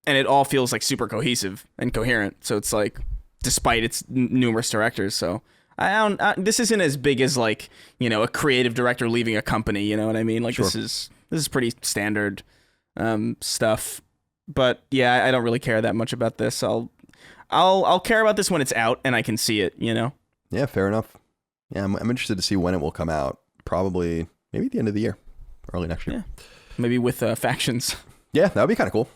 and it all feels like super cohesive and coherent. So it's like, despite its numerous directors. So this isn't as big as like, you know, a creative director leaving a company. You know what I mean? Like, sure. This is pretty standard stuff. But yeah, I don't really care that much about this. I'll care about this when it's out and I can see it. You know? Yeah, fair enough. Yeah, I'm interested to see when it will come out. Probably, maybe at the end of the year, early next year. Yeah. Maybe with factions. Yeah, that would be kind of cool.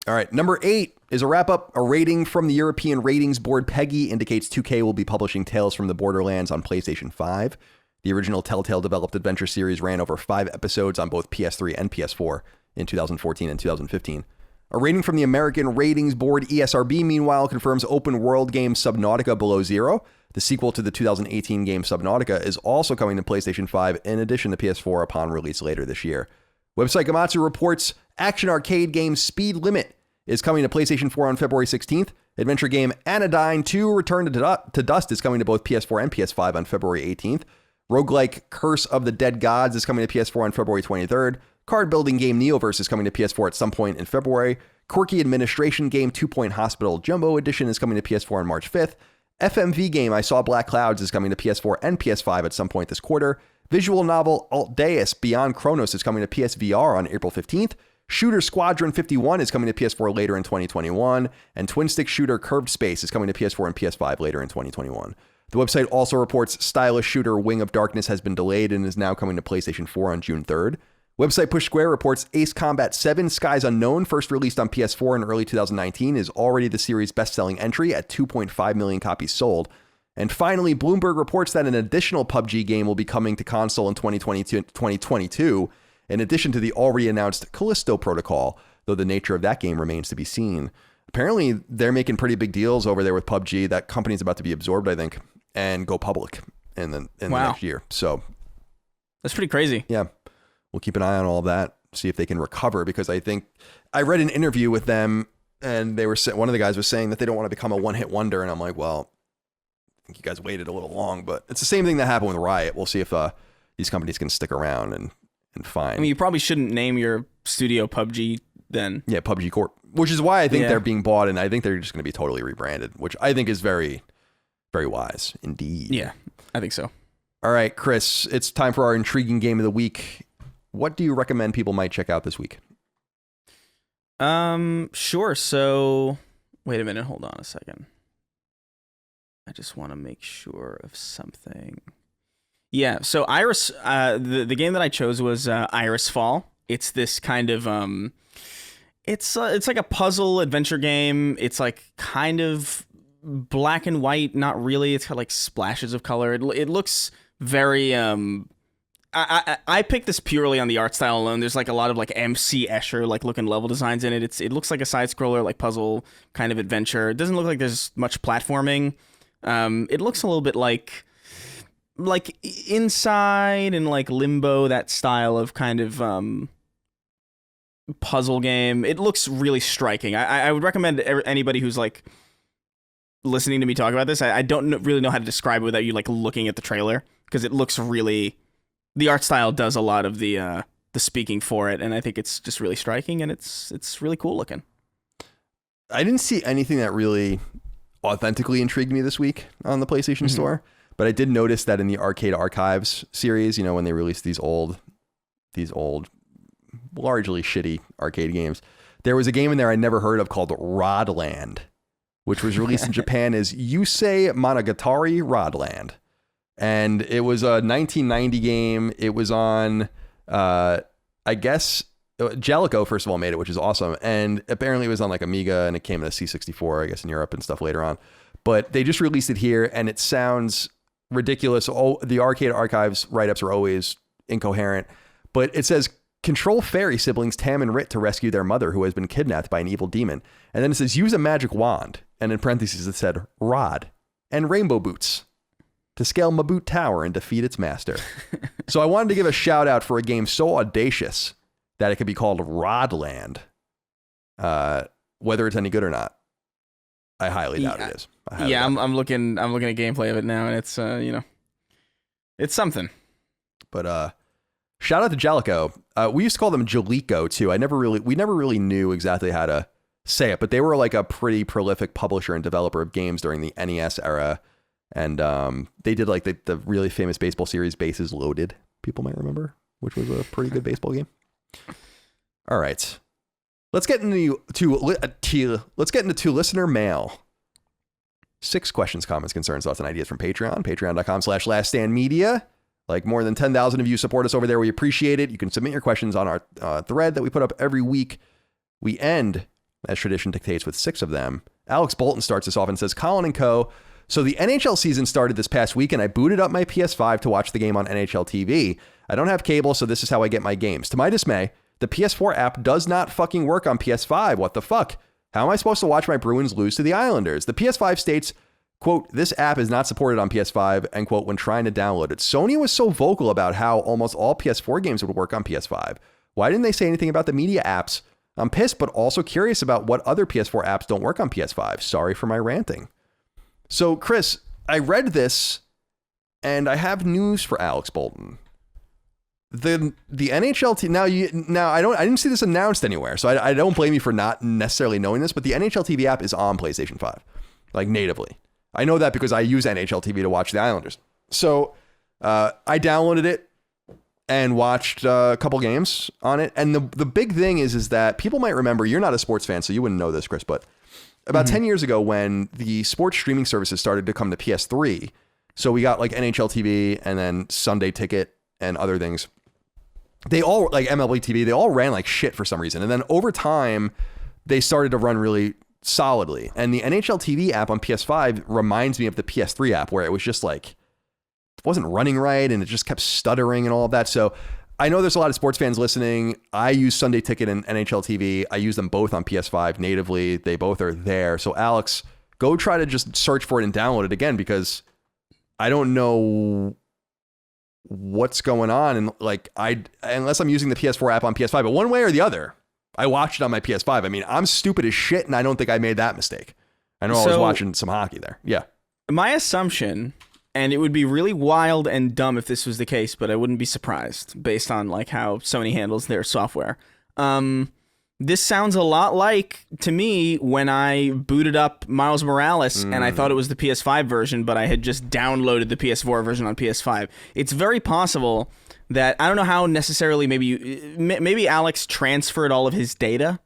All right, number 8 is a wrap-up. A rating from the European ratings board PEGI indicates 2K will be publishing Tales from the Borderlands on PlayStation 5. The original Telltale-developed adventure series ran over 5 episodes on both PS3 and PS4 in 2014 and 2015. A rating from the American ratings board ESRB, meanwhile, confirms open-world game Subnautica Below Zero. The sequel to the 2018 game Subnautica is also coming to PlayStation 5 in addition to PS4 upon release later this year. Website Gamatsu reports action arcade game Speed Limit is coming to PlayStation 4 on February 16th. Adventure game Anodyne 2 Return to Dust is coming to both PS4 and PS5 on February 18th. Roguelike Curse of the Dead Gods is coming to PS4 on February 23rd. Card building game Neoverse is coming to PS4 at some point in February. Quirky administration game 2 Point Hospital Jumbo Edition is coming to PS4 on March 5th. FMV game I Saw Black Clouds is coming to PS4 and PS5 at some point this quarter. Visual novel Alt Deus Beyond Chronos is coming to PSVR on April 15th. Shooter Squadron 51 is coming to PS4 later in 2021. And twin stick shooter Curved Space is coming to PS4 and PS5 later in 2021. The website also reports stylish shooter Wing of Darkness has been delayed and is now coming to PlayStation 4 on June 3rd. Website Push Square reports Ace Combat 7 Skies Unknown, first released on PS4 in early 2019, is already the series' best-selling entry at 2.5 million copies sold. And finally, Bloomberg reports that an additional PUBG game will be coming to console in 2022, in addition to the already announced Callisto Protocol, though the nature of that game remains to be seen. Apparently, they're making pretty big deals over there with PUBG. That company's about to be absorbed, I think, and go public in the next year. So that's pretty crazy. Yeah. We'll keep an eye on all of that, see if they can recover, because I think I read an interview with them and they were one of the guys was saying that they don't want to become a one-hit wonder. And I'm like, well, I think you guys waited a little long, but it's the same thing that happened with Riot. We'll see if these companies can stick around and find. I mean, you probably shouldn't name your studio PUBG then. Yeah, PUBG Corp, which is why I think they're being bought, and I think they're just going to be totally rebranded, which I think is very, very wise indeed. Yeah, I think so. All right, Chris, it's time for our intriguing game of the week. What do you recommend people might check out this week? Sure. So, wait a minute. Hold on a second. I just want to make sure of something. Yeah. So Iris, the game that I chose was Iris Fall. It's this kind of it's like a puzzle adventure game. It's like kind of black and white, not really. It's got like splashes of color. It looks very I picked this purely on the art style alone. There's like a lot of like MC Escher like looking level designs in it. It looks like a side scroller, like puzzle kind of adventure. It doesn't look like there's much platforming. It looks a little bit like Inside and like Limbo, that style of kind of puzzle game. It looks really striking. I would recommend anybody who's like listening to me talk about this. I don't really know how to describe it without you like looking at the trailer, because it looks really. The art style does a lot of the speaking for it, and I think it's just really striking, and it's really cool looking. I didn't see anything that really authentically intrigued me this week on the PlayStation Store, but I did notice that in the Arcade Archives series, when they released these old, largely shitty arcade games, there was a game in there I never heard of called Rodland, which was released in Japan as Yusei Monogatari Rodland. And it was a 1990 game. It was on, I guess, Jellico, first of all, made it, which is awesome. And apparently it was on like Amiga, and it came in a C64, I guess, in Europe and stuff later on. But they just released it here, and it sounds ridiculous. Oh, the Arcade Archives write-ups are always incoherent. But it says, control fairy siblings Tam and Rit to rescue their mother, who has been kidnapped by an evil demon. And then it says, use a magic wand. And in parentheses, it said, rod and rainbow boots to scale Maboot Tower and defeat its master. So I wanted to give a shout out for a game so audacious that it could be called Rodland. Whether it's any good or not, I highly doubt it is. I'm looking at gameplay of it now, and it's it's something. But shout out to Jellico. We used to call them Jalico too. We never really knew exactly how to say it, but they were like a pretty prolific publisher and developer of games during the NES era. And they did like the really famous baseball series Bases Loaded, people might remember, which was a pretty good baseball game. All right, let's get into listener mail. 6 questions, comments, concerns, thoughts, and ideas from Patreon. Patreon.com/laststandmedia. Like more than 10,000 of you support us over there. We appreciate it. You can submit your questions on our thread that we put up every week. We end, as tradition dictates, with 6 of them. Alex Bolton starts us off and says, Colin and Co. So the NHL season started this past week, and I booted up my PS5 to watch the game on NHL TV. I don't have cable, so this is how I get my games. To my dismay, the PS4 app does not fucking work on PS5. What the fuck? How am I supposed to watch my Bruins lose to the Islanders? The PS5 states, quote, this app is not supported on PS5, end quote, when trying to download it. Sony was so vocal about how almost all PS4 games would work on PS5. Why didn't they say anything about the media apps? I'm pissed, but also curious about what other PS4 apps don't work on PS5. Sorry for my ranting. So, Chris, I read this, and I have news for Alex Bolton. The NHL team now I didn't see this announced anywhere, so I don't blame you for not necessarily knowing this, but the NHL TV app is on PlayStation 5, like natively. I know that because I use NHL TV to watch the Islanders. So I downloaded it and watched a couple games on it. And the big thing is that people might remember, you're not a sports fan, so you wouldn't know this, Chris, but about 10 years ago when the sports streaming services started to come to PS3, so we got like NHL TV and then Sunday Ticket and other things. they all, like MLB TV, they all ran like shit for some reason. And then over time, they started to run really solidly. And the NHL TV app on PS5 reminds me of the PS3 app, where it was just like, it wasn't running right and it just kept stuttering and all of that. So I know there's a lot of sports fans listening. I use Sunday Ticket and NHL TV. I use them both on PS5 natively. They both are there. So Alex, go try to just search for it and download it again, because I don't know what's going on. And like, unless I'm using the PS4 app on PS5, but one way or the other, I watched it on my PS5. I mean, I'm stupid as shit, and I don't think I made that mistake. I know I was watching some hockey there. Yeah. My assumption, and it would be really wild and dumb if this was the case, but I wouldn't be surprised based on like how Sony handles their software. This sounds a lot like, to me, when I booted up Miles Morales and I thought it was the PS5 version, but I had just downloaded the PS4 version on PS5. It's very possible that, I don't know how necessarily, maybe Alex transferred all of his data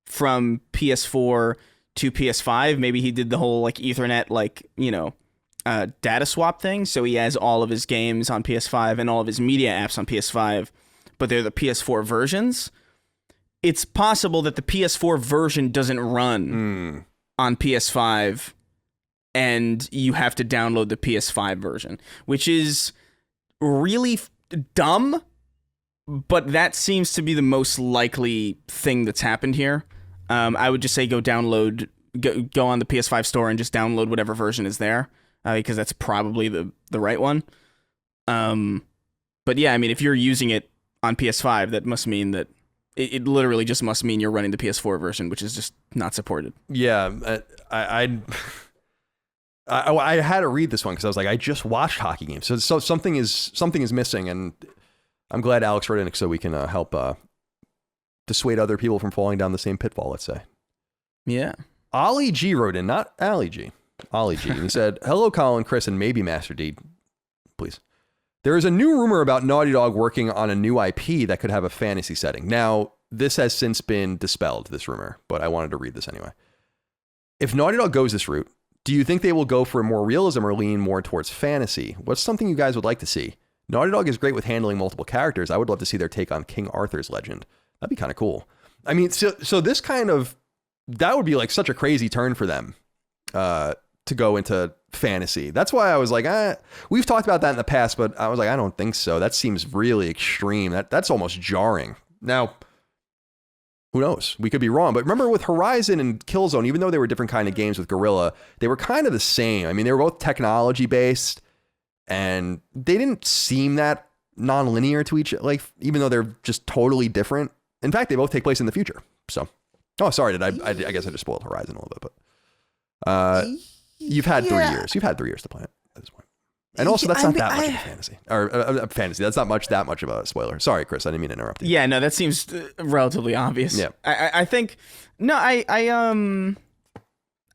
from PS4 to PS5. Maybe he did the whole like Ethernet, like, data swap thing. So he has all of his games on PS5 and all of his media apps on PS5, but they're the PS4 versions. It's possible that the PS4 version doesn't run on PS5 and you have to download the PS5 version, which is really dumb, but that seems to be the most likely thing that's happened here. I would just say go on the PS5 store and just download whatever version is there, because that's probably the right one. But yeah, I mean, if you're using it on PS5, that must mean that it literally just must mean you're running the PS4 version, which is just not supported. Yeah, I had to read this one because I was like, I just watched hockey games, so something is missing, and I'm glad Alex wrote in so we can help dissuade other people from falling down the same pitfall. Let's say. Yeah. Ollie G wrote in, not Ali G. Ollie G. And he said, "Hello, Colin, Chris, and maybe Master D. Please. There is a new rumor about Naughty Dog working on a new IP that could have a fantasy setting. Now, this has since been dispelled, this rumor, but I wanted to read this anyway. If Naughty Dog goes this route, do you think they will go for more realism or lean more towards fantasy? What's something you guys would like to see? Naughty Dog is great with handling multiple characters. I would love to see their take on King Arthur's legend. That'd be kind of cool. I mean, so this kind of, that would be like such a crazy turn for them to go into fantasy. That's why I was like, we've talked about that in the past, but I was like, I don't think so. That seems really extreme. That's almost jarring. Now, who knows? We could be wrong. But remember with Horizon and Killzone, even though they were different kind of games with Guerrilla, they were kind of the same. I mean, they were both technology based and they didn't seem that non-linear to each, like, even though they're just totally different. In fact, they both take place in the future. So, oh, sorry. I guess I just spoiled Horizon a little bit, but you've had 3 years. You've had 3 years to play it at this point. And also, that's not that much of a fantasy. Or fantasy. That's not that much of a spoiler. Sorry, Chris. I didn't mean to interrupt you. Yeah, no, that seems relatively obvious. Yeah. I think, no, I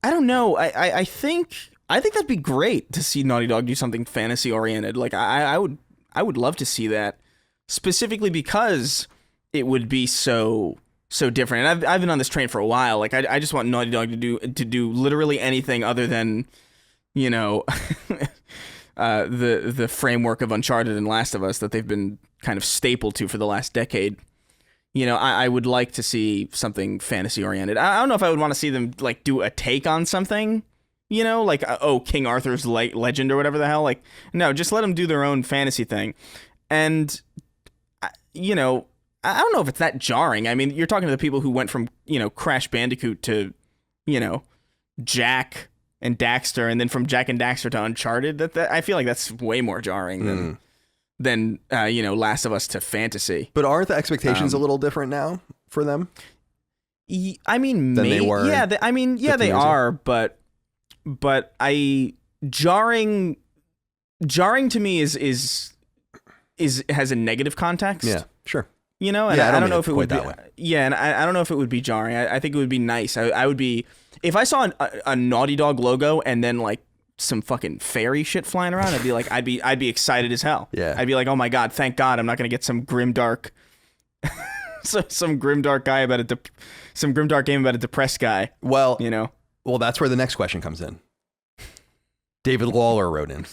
don't know. I think that'd be great to see Naughty Dog do something fantasy oriented. Like, I would love to see that, specifically because it would be so different. And I've been on this train for a while. Like, I just want Naughty Dog to do literally anything other than, the framework of Uncharted and Last of Us that they've been kind of stapled to for the last decade. I would like to see something fantasy oriented. I don't know if I would want to see them like do a take on something, like, King Arthur's legend or whatever the hell. Like, no, just let them do their own fantasy thing. And, I don't know if it's that jarring. I mean, you're talking to the people who went from, Crash Bandicoot to, Jack and Daxter, and then from Jack and Daxter to Uncharted. That I feel like that's way more jarring than Last of Us to fantasy. But aren't the expectations a little different now for them? I mean, than they were. Yeah, they are. But jarring to me is has a negative context. Yeah, sure. And I don't know if it would be. Yeah, and I don't know if it would be jarring. I think it would be nice. I would be, if I saw a Naughty Dog logo and then like some fucking fairy shit flying around, I'd be like, I'd be excited as hell. Yeah. I'd be like, oh my god, thank God, I'm not gonna get some grimdark, some grimdark guy about some grimdark game about a depressed guy. Well, well, that's where the next question comes in. David Lawler wrote in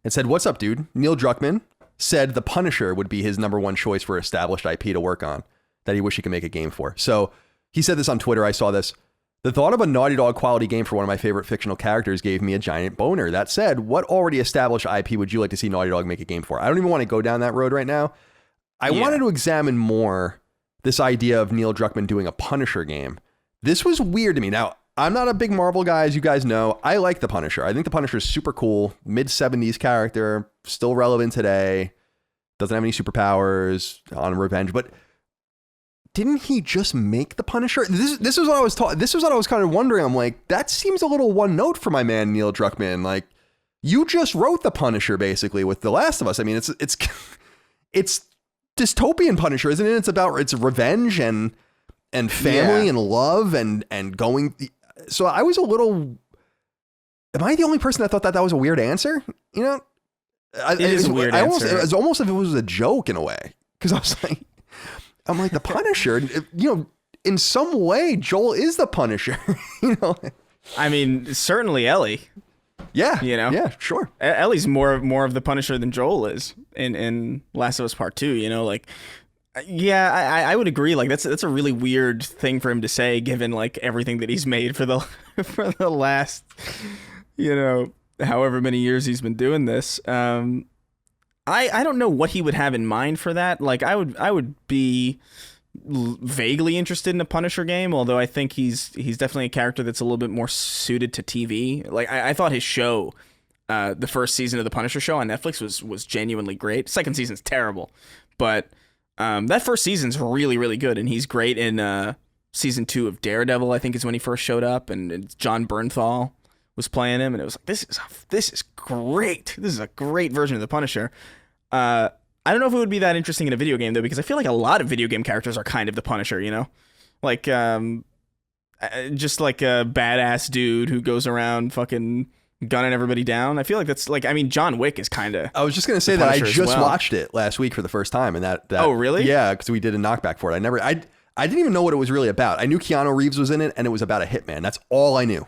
and said, "What's up, dude? Neil Druckman, said the Punisher would be his number one choice for established IP to work on that he wished he could make a game for. So he said this on Twitter. I saw this. The thought of a Naughty Dog quality game for one of my favorite fictional characters gave me a giant boner. That said, what already established IP would you like to see Naughty Dog make a game for? I don't even want to go down that road right now. I wanted to examine more this idea of Neil Druckmann doing a Punisher game. This was weird to me. Now, I'm not a big Marvel guy, as you guys know. I like the Punisher. I think the Punisher is super cool. Mid-70s character, still relevant today. Doesn't have any superpowers, on revenge, but didn't he just make the Punisher? This is what I was taught. This is what I was kind of wondering. I'm like, that seems a little one note for my man Neil Druckmann. Like, you just wrote the Punisher basically with The Last of Us. I mean, it's dystopian Punisher, isn't it? It's revenge and family and love and going. So I was a little. Am I the only person that thought that was a weird answer? You know, it is a weird answer. It was almost if it was a joke in a way, because I was like. I'm like, the Punisher, you know, in some way, Joel is the Punisher, you know? I mean, certainly Ellie. Yeah. You know? Yeah, sure. Ellie's more of the Punisher than Joel is in Last of Us Part 2, you know? Like, yeah, I would agree. Like, that's a really weird thing for him to say, given, like, everything that he's made for the for the last, you know, however many years he's been doing this. I don't know what he would have in mind for that. Like, I would be vaguely interested in a Punisher game, although I think he's definitely a character that's a little bit more suited to TV. Like, I thought his show, the first season of the Punisher show on Netflix was genuinely great. Second season's terrible, but that first season's really, really good, and he's great in season 2 of Daredevil, I think is when he first showed up, and John Bernthal was playing him, and it was like, this is great. This is a great version of the Punisher. I don't know if it would be that interesting in a video game though, because I feel like a lot of video game characters are kind of the Punisher, you know, like just like a badass dude who goes around fucking gunning everybody down. I feel like that's like, I mean, John Wick is kind of. I was just gonna say that I just watched it last week for the first time, and that oh really? Yeah, because we did a knockback for it. I didn't even know what it was really about. I knew Keanu Reeves was in it, and it was about a hitman. That's all I knew.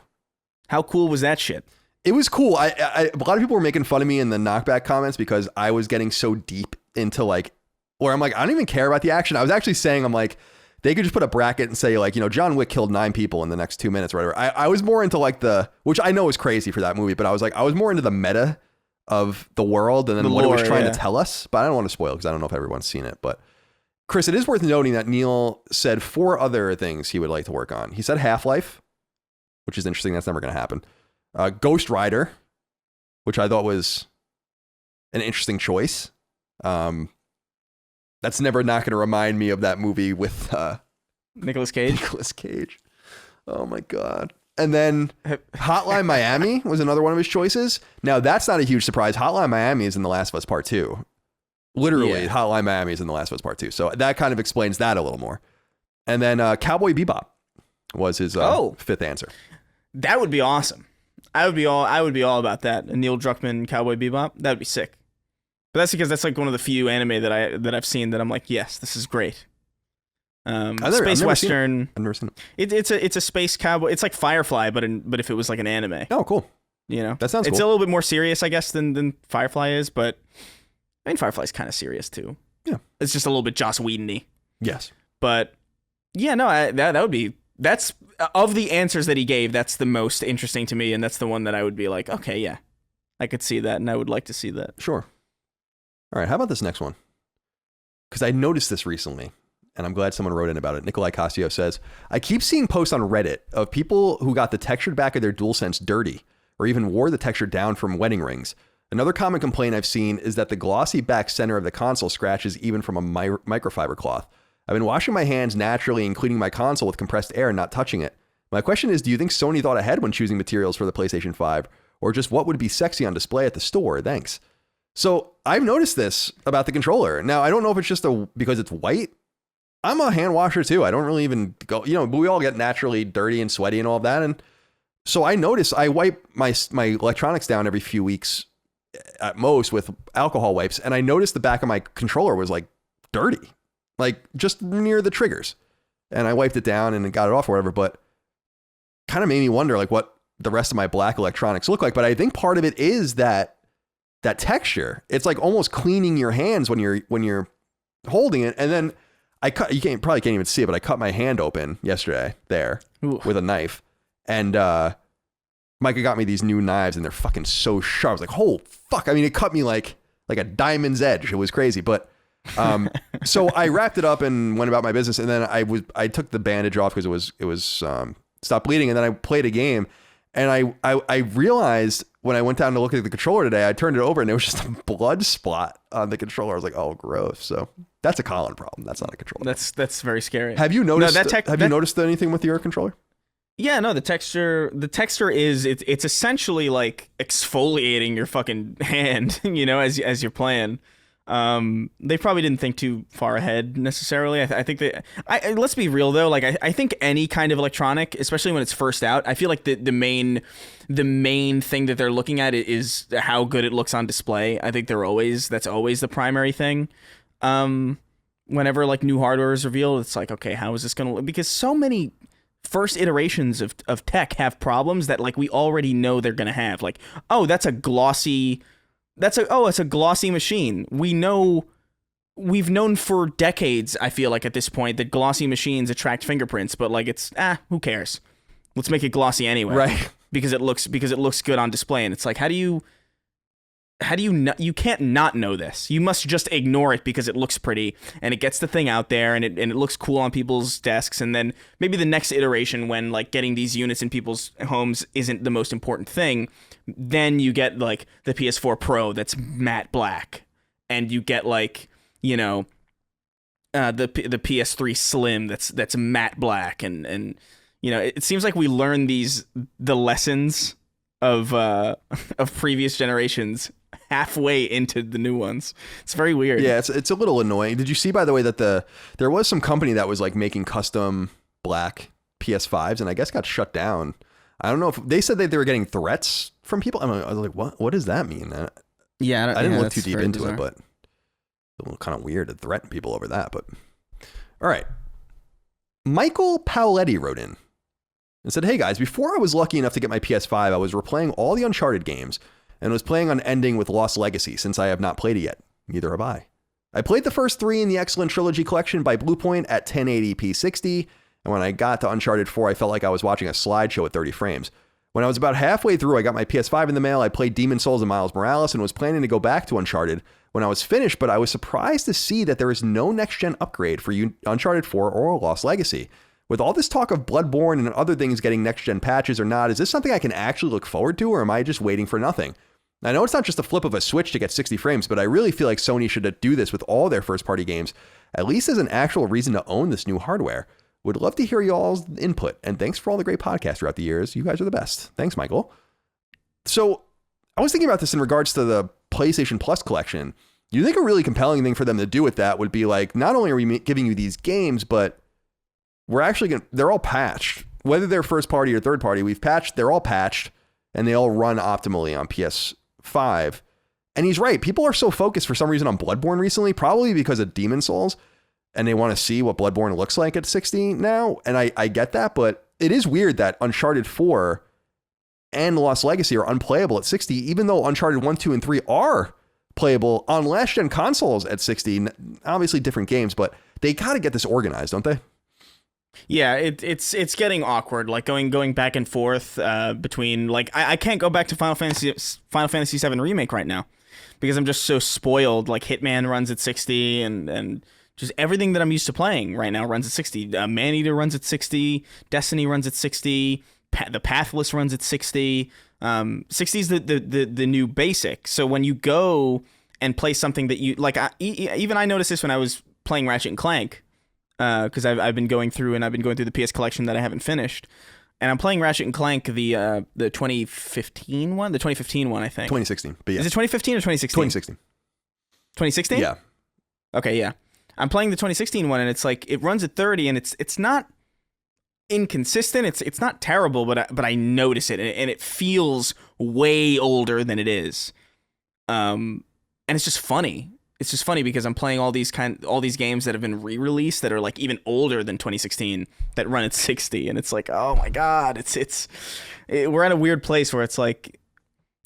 How cool was that shit? It was cool. A lot of people were making fun of me in the knockback comments because I was getting so deep into like, where I'm like, I don't even care about the action. I was actually saying, I'm like, they could just put a bracket and say like, you know, John Wick killed 9 people in the next 2 minutes or whatever. I was more into like which I know is crazy for that movie, but I was more into the meta of the world and then what it was trying to tell us. But I don't want to spoil because I don't know if everyone's seen it. But Chris, it is worth noting that Neil said 4 other things he would like to work on. He said Half-Life, which is interesting. That's never going to happen. Ghost Rider, which I thought was an interesting choice. That's never not going to remind me of that movie with Nicolas Cage. Nicolas Cage. Oh my God. And then Hotline Miami was another one of his choices. Now that's not a huge surprise. Hotline Miami is in The Last of Us Part 2. Literally, Hotline Miami is in The Last of Us Part 2. So that kind of explains that a little more. And then Cowboy Bebop was his 5th answer. That would be awesome. I would be all about that. A Neil Druckmann Cowboy Bebop. That would be sick. But that's because that's like one of the few anime that I've seen that I'm like, yes, this is great. Space Western. I've never seen it. It's a space cowboy. It's like Firefly, but if it was like an anime. Oh, cool. You know, that sounds cool. It's a little bit more serious, I guess, than Firefly is, but I mean, Firefly's kind of serious too. Yeah. It's just a little bit Joss Whedon-y. Yes. But yeah, no, that would be. That's of the answers that he gave, that's the most interesting to me, and that's the one that I would be like, okay, yeah, I could see that, and I would like to see that. Sure. All right, how about this next one? Because I noticed this recently, and I'm glad someone wrote in about it. Nikolai Casio says, I keep seeing posts on Reddit of people who got the textured back of their DualSense dirty, or even wore the texture down from wedding rings. Another common complaint I've seen is that the glossy back center of the console scratches even from a microfiber cloth. I've been washing my hands naturally and cleaning my console with compressed air and not touching it. My question is, do you think Sony thought ahead when choosing materials for the PlayStation 5? Or just what would be sexy on display at the store? Thanks. So I've noticed this about the controller. Now, I don't know if it's just because it's white. I'm a hand washer too. I don't really even go, you know, but we all get naturally dirty and sweaty and all of that. And so I notice I wipe my electronics down every few weeks at most with alcohol wipes. And I noticed the back of my controller was like dirty. Like just near the triggers, and I wiped it down and got it off or whatever, but kind of made me wonder like what the rest of my black electronics look like. But I think part of it is that that texture. It's like almost cleaning your hands when you're holding it. And then probably can't even see it, but I cut my hand open yesterday there with a knife. And Micah got me these new knives, and they're fucking so sharp. I was like, oh fuck. I mean, it cut me like a diamond's edge. It was crazy. But so I wrapped it up and went about my business. And then I took the bandage off because it was stopped bleeding. And then I played a game, and I realized when I went down to look at the controller today, I turned it over and there was just a blood spot on the controller. I was like, oh, gross. So that's a Colin problem. That's not a controller. That's very scary. Have you noticed? Have you noticed anything with your controller? Yeah, no. The texture is it's essentially like exfoliating your fucking hand, as you're playing. They probably didn't think too far ahead necessarily. I think let's be real though. Like I think any kind of electronic, especially when it's first out, I feel like the main thing that they're looking at is how good it looks on display. I think that's always the primary thing. Whenever like new hardware is revealed, it's like, okay, how is this going to look? Because so many first iterations of tech have problems that like we already know they're going to have. Like, oh, it's a glossy machine. We've known for decades, I feel like at this point, that glossy machines attract fingerprints, but like it's who cares? Let's make it glossy anyway. Right. Because it looks good on display. And it's like, you can't not know this. You must just ignore it because it looks pretty and it gets the thing out there and it looks cool on people's desks. And then maybe the next iteration, when like getting these units in people's homes isn't the most important thing, then you get like the PS4 Pro that's matte black, and you get like, the PS3 Slim that's matte black, and it seems like we learn the lessons of previous generations halfway into the new ones. It's very weird. Yeah, it's a little annoying. Did you see, by the way, that there was some company that was like making custom black PS5s, and I guess got shut down. I don't know if they said that they were getting threats from people. I was like, what does that mean? Yeah, I didn't look too deep into it, but a little kind of weird to threaten people over that. But all right, Michael Paoletti wrote in and said, hey guys, before I was lucky enough to get my PS5, I was replaying all the Uncharted games and was planning on ending with Lost Legacy since I have not played it yet. Neither have I. I played the first 3 in the excellent trilogy collection by Bluepoint at 1080p 60, and when I got to Uncharted 4, I felt like I was watching a slideshow at 30 frames. When I was about halfway through, I got my PS5 in the mail, I played Demon's Souls and Miles Morales, and was planning to go back to Uncharted when I was finished, but I was surprised to see that there is no next-gen upgrade for Uncharted 4 or Lost Legacy. With all this talk of Bloodborne and other things getting next-gen patches or not, is this something I can actually look forward to, or am I just waiting for nothing? I know it's not just a flip of a switch to get 60 frames, but I really feel like Sony should do this with all their first-party games, at least as an actual reason to own this new hardware. Would love to hear y'all's input, and thanks for all the great podcasts throughout the years. You guys are the best. Thanks, Michael. So I was thinking about this in regards to the PlayStation Plus collection. You think a really compelling thing for them to do with that would be like, not only are we giving you these games, but we're actually they're all patched. Whether they're first party or third party, they're all patched, and they all run optimally on PS5. And he's right. People are so focused for some reason on Bloodborne recently, probably because of Demon's Souls, and they want to see what Bloodborne looks like at 60 now. And I get that, but it is weird that Uncharted 4 and Lost Legacy are unplayable at 60, even though Uncharted 1, 2, and 3 are playable on last-gen consoles at 60. Obviously different games, but they got to get this organized, don't they? Yeah, it's getting awkward, like going back and forth between, like, I can't go back to Final Fantasy VII Remake right now because I'm just so spoiled. Like, Hitman runs at 60, and just everything that I'm used to playing right now runs at 60. Maneater runs at 60. Destiny runs at 60. The Pathless runs at 60. 60 is the new basic. So when you go and play something that you like, even I noticed this when I was playing Ratchet and Clank, because I've been going through the PS collection that I haven't finished, and I'm playing Ratchet and Clank the 2015 one, I think. 2016, but yeah. Is it 2015 or 2016? 2016. 2016? Yeah. Okay, yeah. I'm playing the 2016 one, and it's like it runs at 30, and it's not inconsistent. It's not terrible, but I notice it, and it feels way older than it is. And it's just funny. It's just funny because I'm playing all these games that have been re-released that are like even older than 2016 that run at 60, and it's like, oh my god, we're at a weird place where it's like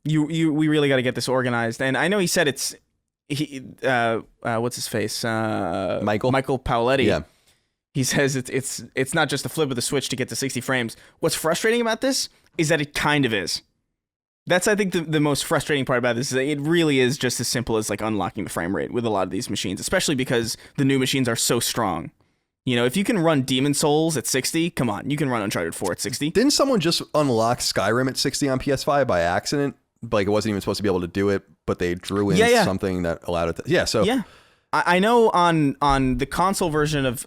we really got to get this organized. And I know he said what's his face? Michael Paoletti. Yeah. He says it's not just a flip of the switch to get to 60 frames. What's frustrating about this is that it kind of is. That's, I think, the most frustrating part about this is that it really is just as simple as like unlocking the frame rate with a lot of these machines, especially because the new machines are so strong. You know, if you can run Demon Souls at 60, come on, you can run Uncharted 4 at 60. Didn't someone just unlock Skyrim at 60 on PS5 by accident? Like, it wasn't even supposed to be able to do it, but they drew in something that allowed it to. Yeah, so. Yeah. I know on the console version of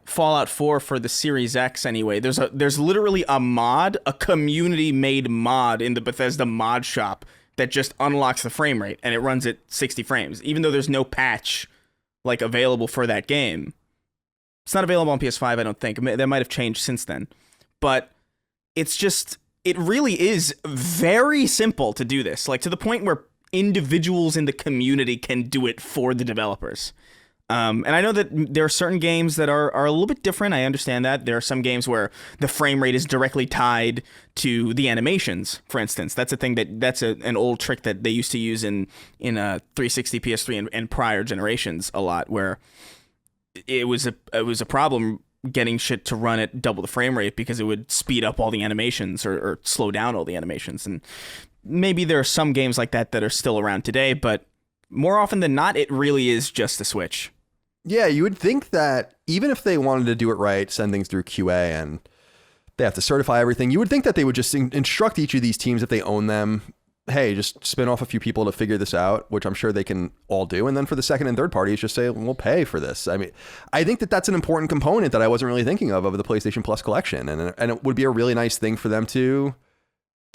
Fallout 4 for the Series X anyway, there's literally a community-made mod in the Bethesda mod shop that just unlocks the frame rate, and it runs at 60 frames, even though there's no patch like available for that game. It's not available on PS5, I don't think. That might have changed since then. But it really is very simple to do this, like to the point where individuals in the community can do it for the developers. And I know that there are certain games that are a little bit different. I understand that. There are some games where the frame rate is directly tied to the animations, for instance. That's a thing that's an old trick that they used to use in 360, PS3, and prior generations a lot, where it was a problem getting shit to run at double the frame rate because it would speed up all the animations or slow down all the animations. And maybe there are some games like that are still around today, but more often than not, it really is just a Switch. Yeah, you would think that even if they wanted to do it right, send things through QA and they have to certify everything, you would think that they would just instruct each of these teams, if they own them, hey, just spin off a few people to figure this out, which I'm sure they can all do. And then for the second and third parties, just say, we'll pay for this. I mean, I think that that's an important component that I wasn't really thinking of the PlayStation Plus collection. And it would be a really nice thing for them to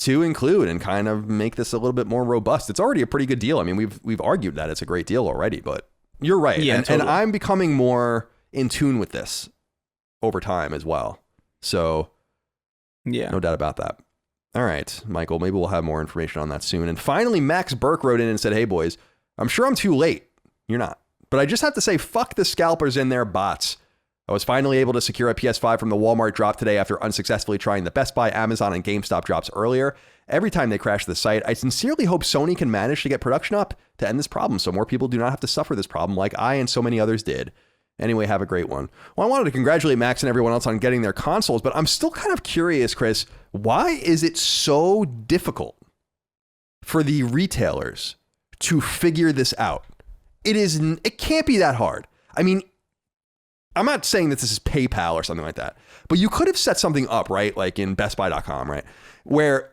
include and kind of make this a little bit more robust. It's already a pretty good deal. I mean, we've argued that it's a great deal already, but you're right. Yeah, and I'm becoming more in tune with this over time as well. So yeah, no doubt about that. All right, Michael, maybe we'll have more information on that soon. And finally, Max Burke wrote in and said, hey, boys, I'm sure I'm too late. You're not. But I just have to say, fuck the scalpers and their bots. I was finally able to secure a PS5 from the Walmart drop today after unsuccessfully trying the Best Buy, Amazon, and GameStop drops earlier. Every time they crash the site, I sincerely hope Sony can manage to get production up to end this problem so more people do not have to suffer this problem like I and so many others did. Anyway, have a great one. Well, I wanted to congratulate Max and everyone else on getting their consoles, but I'm still kind of curious, Chris, why is it so difficult for the retailers to figure this out? It can't be that hard. I mean, I'm not saying that this is PayPal or something like that, but you could have set something up, right? Like in bestbuy.com, right? Where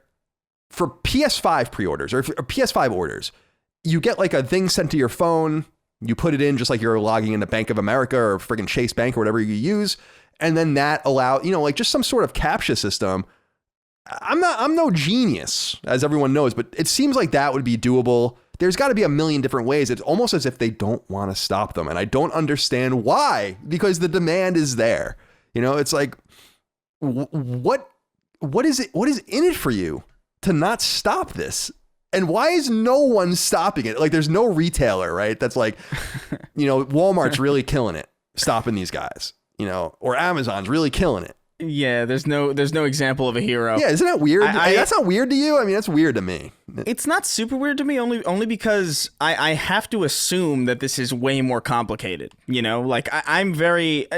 for PS5 pre-orders or PS5 orders, you get like a thing sent to your phone. You put it in just like you're logging into Bank of America or friggin' Chase Bank or whatever you use. And then that like just some sort of CAPTCHA system. I'm no genius, as everyone knows, but it seems like that would be doable. There's got to be a million different ways. It's almost as if they don't want to stop them. And I don't understand why, because the demand is there. You know, it's like, what is in it for you to not stop this? And why is no one stopping it? Like, there's no retailer, right? That's like, Walmart's really killing it, stopping these guys, or Amazon's really killing it. Yeah, there's no example of a hero. Yeah, isn't that weird? That's not weird to you? I mean, that's weird to me. It's not super weird to me, only because I have to assume that this is way more complicated. Like I'm fairly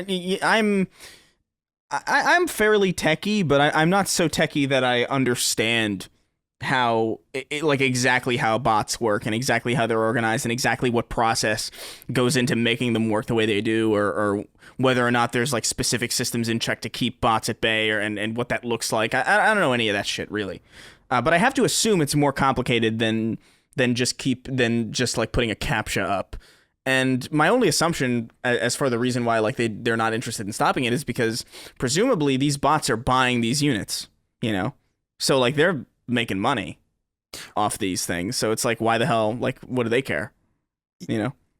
techie, but I'm not so techie that I understand how exactly how bots work and exactly how they're organized and exactly what process goes into making them work the way they do, or whether or not there's like specific systems in check to keep bots at bay, and what that looks like. I don't know any of that shit really, but I have to assume it's more complicated than just like putting a CAPTCHA up. And my only assumption as for the reason why like they're not interested in stopping it is because presumably these bots are buying these units, so like they're making money off these things. So it's like, why the hell, like, what do they care?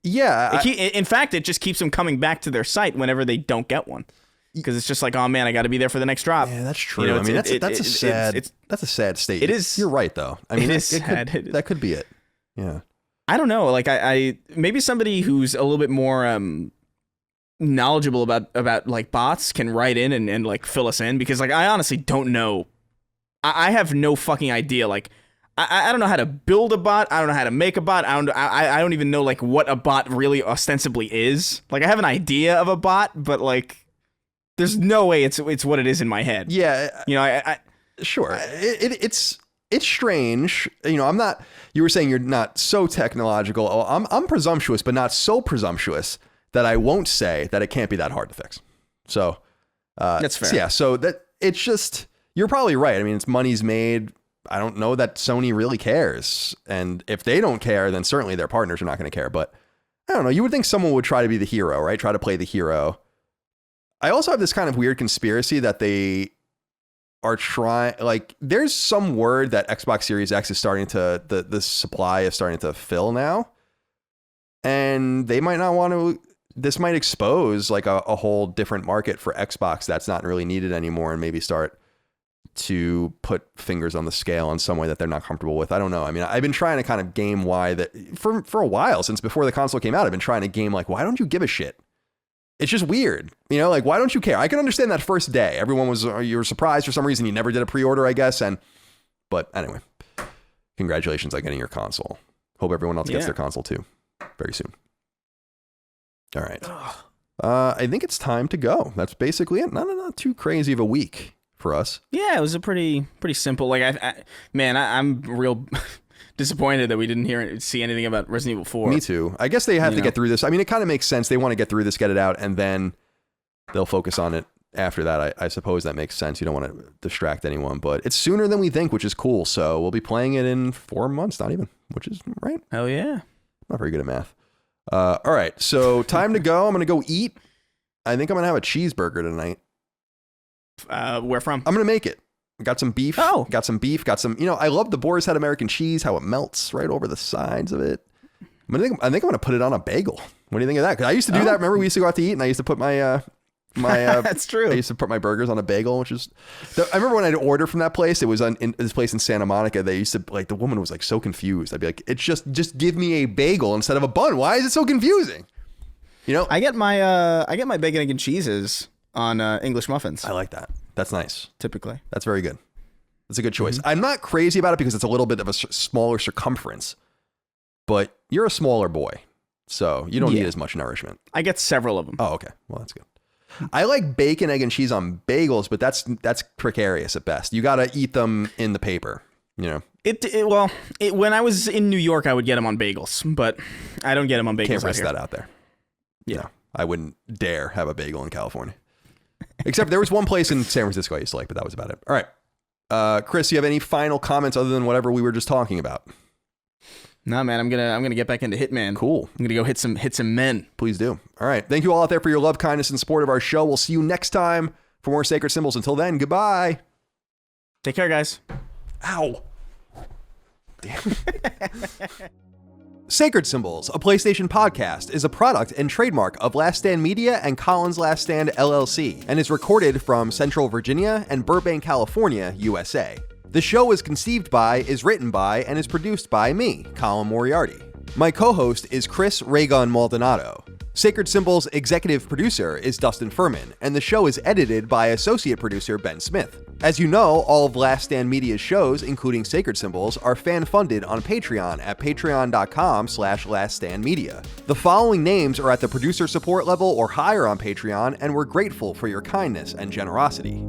Yeah. In fact, it just keeps them coming back to their site whenever they don't get one. Because it's just like, oh man, I got to be there for the next drop. Yeah, that's true. I mean, that's a sad state. It is. You're right, though. I mean, it is sad. That could be it. Yeah. I don't know. Like, I maybe somebody who's a little bit more knowledgeable about like bots can write in and like fill us in, because like I honestly don't know. I have no fucking idea. Like, I don't know how to build a bot. I don't know how to make a bot. I don't even know like what a bot really ostensibly is. Like I have an idea of a bot, but like there's no way it's what it is in my head. Yeah, you know, I sure. It's strange. You know, I'm not. You were saying you're not so technological. Oh, I'm presumptuous, but not so presumptuous that I won't say that it can't be that hard to fix. So that's fair. Yeah. So that it's just you're probably right. I mean, it's money's made. I don't know that Sony really cares, and if they don't care, then certainly their partners are not going to care. But I don't know. You would think someone would try to be the hero, right? Try to play the hero. I also have this kind of weird conspiracy that they are trying, like, there's some word that Xbox Series X is starting to, the supply is starting to fill now. And they might not want to, this might expose like a whole different market for Xbox that's not really needed anymore and maybe start to put fingers on the scale in some way that they're not comfortable with. I don't know. I mean, I've been trying to kind of game why that for a while, since before the console came out, I've been trying to game like, why don't you give a shit? It's just weird. You know, like, why don't you care? I can understand that first day. Everyone was, you were surprised for some reason. You never did a pre-order, I guess. But anyway, congratulations on getting your console. Hope everyone else gets their console too very soon. All right. I think it's time to go. That's basically it. Not too crazy of a week for us. Yeah, it was a pretty simple. Like, I'm real disappointed that we didn't see anything about Resident Evil 4. Me too. I guess they have to get through this. I mean, it kind of makes sense. They want to get through this, get it out, and then they'll focus on it after that. I suppose that makes sense. You don't want to distract anyone, but it's sooner than we think, which is cool. So we'll be playing it in 4 months, not even, which is right. Hell yeah. Not very good at math. All right. So time to go. I'm going to go eat. I think I'm going to have a cheeseburger tonight. Where from? I'm going to make it. Got some beef. Oh. Got some beef. Got some, I love the Boar's Head American cheese, how it melts right over the sides of it. I think I'm going to put it on a bagel. What do you think of that? Because I used to do that. Remember, we used to go out to eat, and I used to put my that's true. I used to put my burgers on a bagel, which is. I remember when I'd order from that place. It was in this place in Santa Monica. They used to like the woman was like so confused. I'd be like, "It's just give me a bagel instead of a bun. Why is it so confusing?" You know, I get my bacon, egg, and cheeses on English muffins. I like that. That's nice. Typically, that's very good. That's a good choice. I'm not crazy about it because it's a little bit of a smaller circumference, but you're a smaller boy, so you don't need as much nourishment. I get several of them. Oh, okay. Well, that's good. I like bacon, egg, and cheese on bagels, but that's precarious at best. You got to eat them in the paper, you know. When I was in New York, I would get them on bagels, but I don't get them on bagels. Can't risk that out there. Yeah, no, I wouldn't dare have a bagel in California. Except there was one place in San Francisco I used to like, but that was about it. All right, Chris, you have any final comments other than whatever we were just talking about? No, man, I'm gonna get back into Hitman. Cool. I'm gonna go hit some men. Please do. All right. Thank you all out there for your love, kindness, and support of our show. We'll see you next time for more Sacred Symbols. Until then, goodbye. Take care, guys. Ow. Damn. Sacred Symbols, a PlayStation podcast, is a product and trademark of Last Stand Media and Collins Last Stand LLC, and is recorded from Central Virginia and Burbank, California, USA. The show is conceived by, is written by, and is produced by me, Colin Moriarty. My co-host is Chris Raygun Maldonado. Sacred Symbols' executive producer is Dustin Furman, and the show is edited by associate producer Ben Smith. As you know, all of Last Stand Media's shows, including Sacred Symbols, are fan-funded on Patreon at patreon.com/laststandmedia. The following names are at the producer support level or higher on Patreon, and we're grateful for your kindness and generosity.